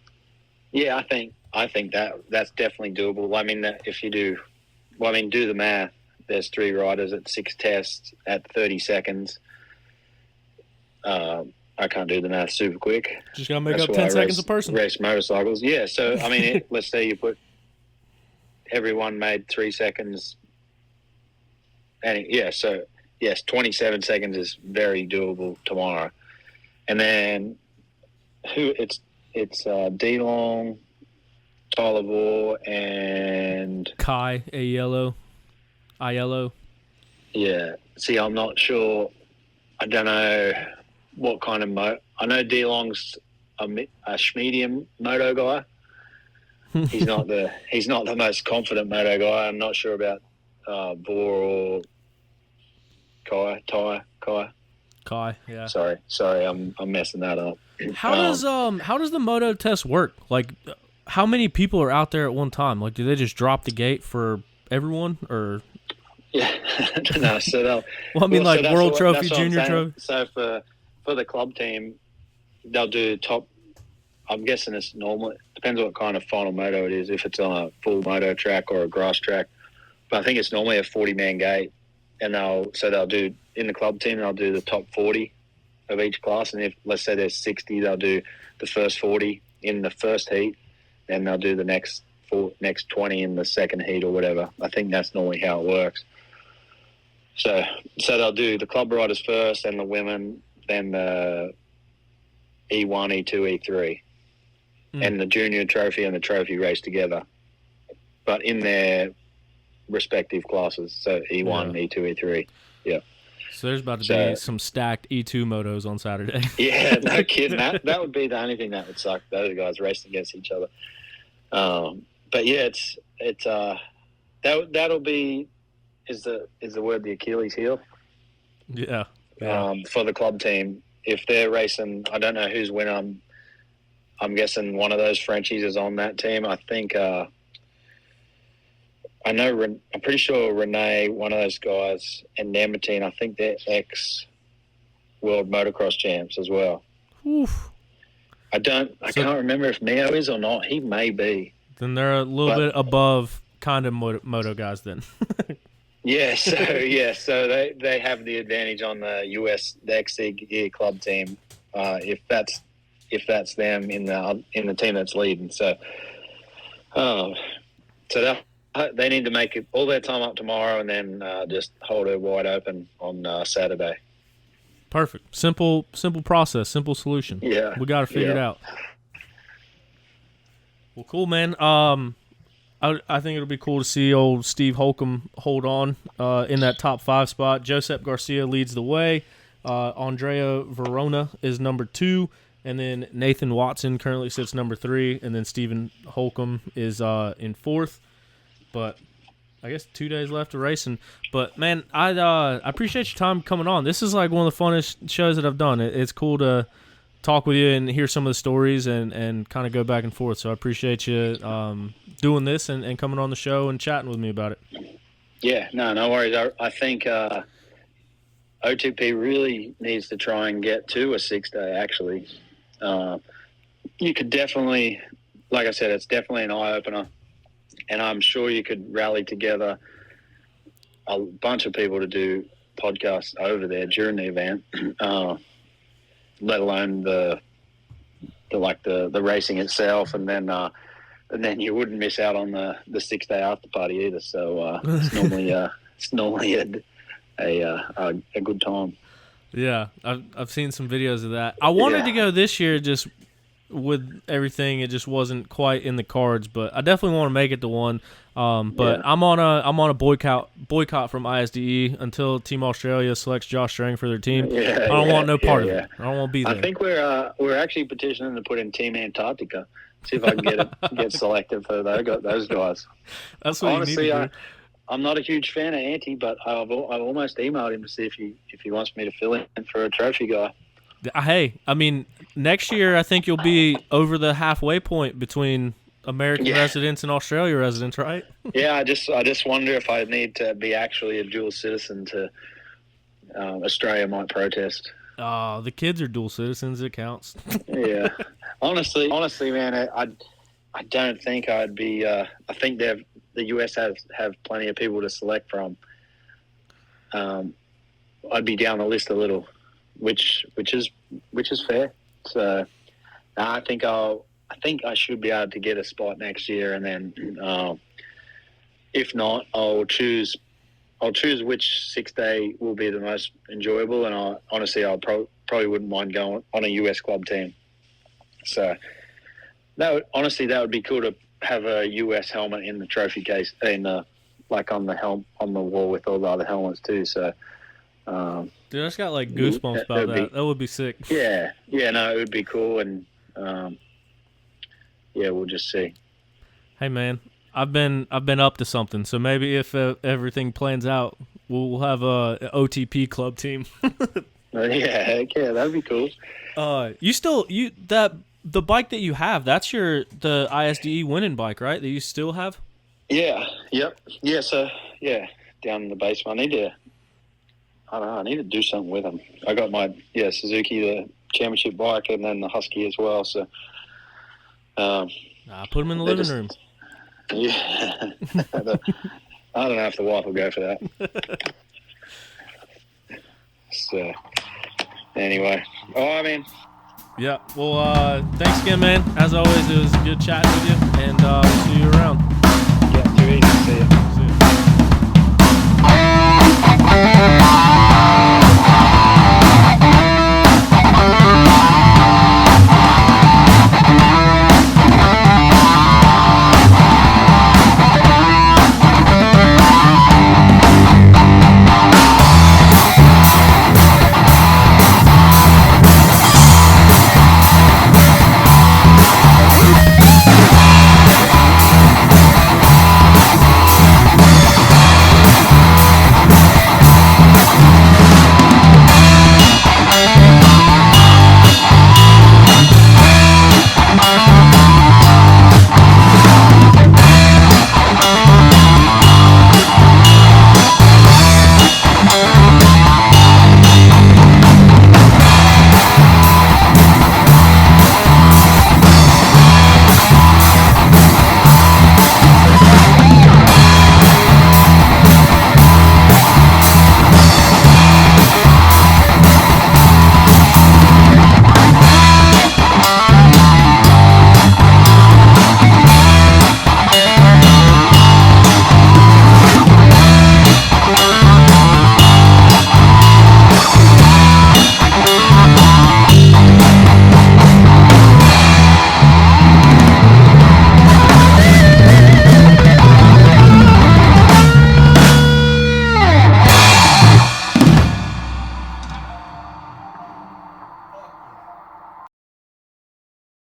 Yeah, I think that's definitely doable. I mean, if you do the math. There's 3 riders at 6 tests at 30 seconds. I can't do the math super quick. Just got to make up 10 seconds a person. Race motorcycles. Yeah, so, I mean, let's say you put everyone made 3 seconds. And so, yes, 27 seconds is very doable tomorrow. And then it's D-Long, Tyler Vore, and Kai Aiello. Yeah. See, I'm not sure. I don't know what kind of I know D-Long's a medium moto guy. He's not the most confident moto guy. I'm not sure about Vore or Kai. Yeah. Sorry, I'm messing that up. How does the moto test work? Like, how many people are out there at one time? Like, do they just drop the gate for everyone, or? Yeah, no. So they'll. Well, I mean, like World Trophy, Junior Trophy. So for the club team, they'll do top. I'm guessing it's normal. It depends what kind of final moto it is. If it's on a full moto track or a grass track, but I think it's normally a 40-man gate, and they'll do in the club team. They'll do the top 40 of each class, and if let's say there's 60, they'll do the first 40 in the first heat, and they'll do the next 20 in the second heat or whatever. I think that's normally how it works. So they'll do the club riders first, and the women, then the E1, E2, E3, and the junior trophy and the trophy race together, but in their respective classes. So E1, E2, E3. Yeah. So there's about to be some stacked E2 motos on Saturday. Yeah, no kidding. That would be the only thing that would suck. Those guys racing against each other. But yeah, that'll be. Is the word the Achilles heel? Yeah. For the club team, if they're racing, I don't know who's winning. I'm guessing one of those Frenchies is on that team. I think I know. I'm pretty sure Renee, one of those guys, and Nematine. I think they're ex-world motocross champs as well. Oof. I can't remember if Neo is or not. He may be. Then they're a little bit above kind of moto guys then. Yeah, so they have the advantage on the US XC club team if that's them in the team that's leading. So they need to make it all their time up tomorrow, and then just hold it wide open on Saturday. Perfect. Simple process, simple solution. Yeah, we got to figure it out. Well, cool, man. I think it'll be cool to see old Steve Holcomb hold on in that top 5 spot. Josep Garcia leads the way. Andrea Verona is number 2. And then Nathan Watson currently sits number 3. And then Stephen Holcomb is in 4th. But I guess 2 days left of racing. But, man, I appreciate your time coming on. This is like one of the funnest shows that I've done. It's cool to talk with you and hear some of the stories and kind of go back and forth. So I appreciate you doing this and coming on the show and chatting with me about it. Yeah, no worries. I think OTP really needs to try and get to a 6-day, actually. You could definitely, like I said, it's definitely an eye-opener. And I'm sure you could rally together a bunch of people to do podcasts over there during the event, let alone the racing itself, and then you wouldn't miss out on the 6-day after party either. So it's normally a good time. Yeah, I've seen some videos of that. I wanted to go this year, just with everything, it just wasn't quite in the cards. But I definitely want to make it to one. But I'm on a boycott from ISDE until Team Australia selects Josh Strang for their team. I don't want no part of it. I don't want to be there. I think we're actually petitioning to put in Team Antarctica. See if I can get selected for those guys. That's what honestly, you need to do. I'm not a huge fan of Anty, but I've almost emailed him to see if he wants me to fill in for a trophy guy. Hey, I mean, next year I think you'll be over the halfway point between American residents and Australia residents, right? Yeah, I just wonder if I need to be actually a dual citizen to Australia might protest. The kids are dual citizens. It counts. Yeah, honestly, man, I don't think I'd be. I think the US have plenty of people to select from. I'd be down the list a little, which is fair. So I think I should be able to get a spot next year, and then if not, I'll choose which 6-day will be the most enjoyable, and I probably wouldn't mind going on a US club team. So that would be cool to have a US helmet in the trophy case, on the wall with all the other helmets too. So, dude, I just got like goosebumps about that. That would be sick. Yeah, no, it would be cool, and we'll just see. Hey, man, I've been up to something. So maybe if everything plans out, we'll have a OTP club team. Yeah, that'd be cool. The bike that you have, that's the ISDE winning bike, right? That you still have? Yeah. Yep. Yeah. So down in the basement. I need to do something with them. I got my Suzuki, the championship bike, and then the Husky as well. So put them in the living room. Yeah. I don't know if the wife will go for that. So anyway, yeah. Well, thanks again, man. As always, it was good chatting with you, and we'll see you around.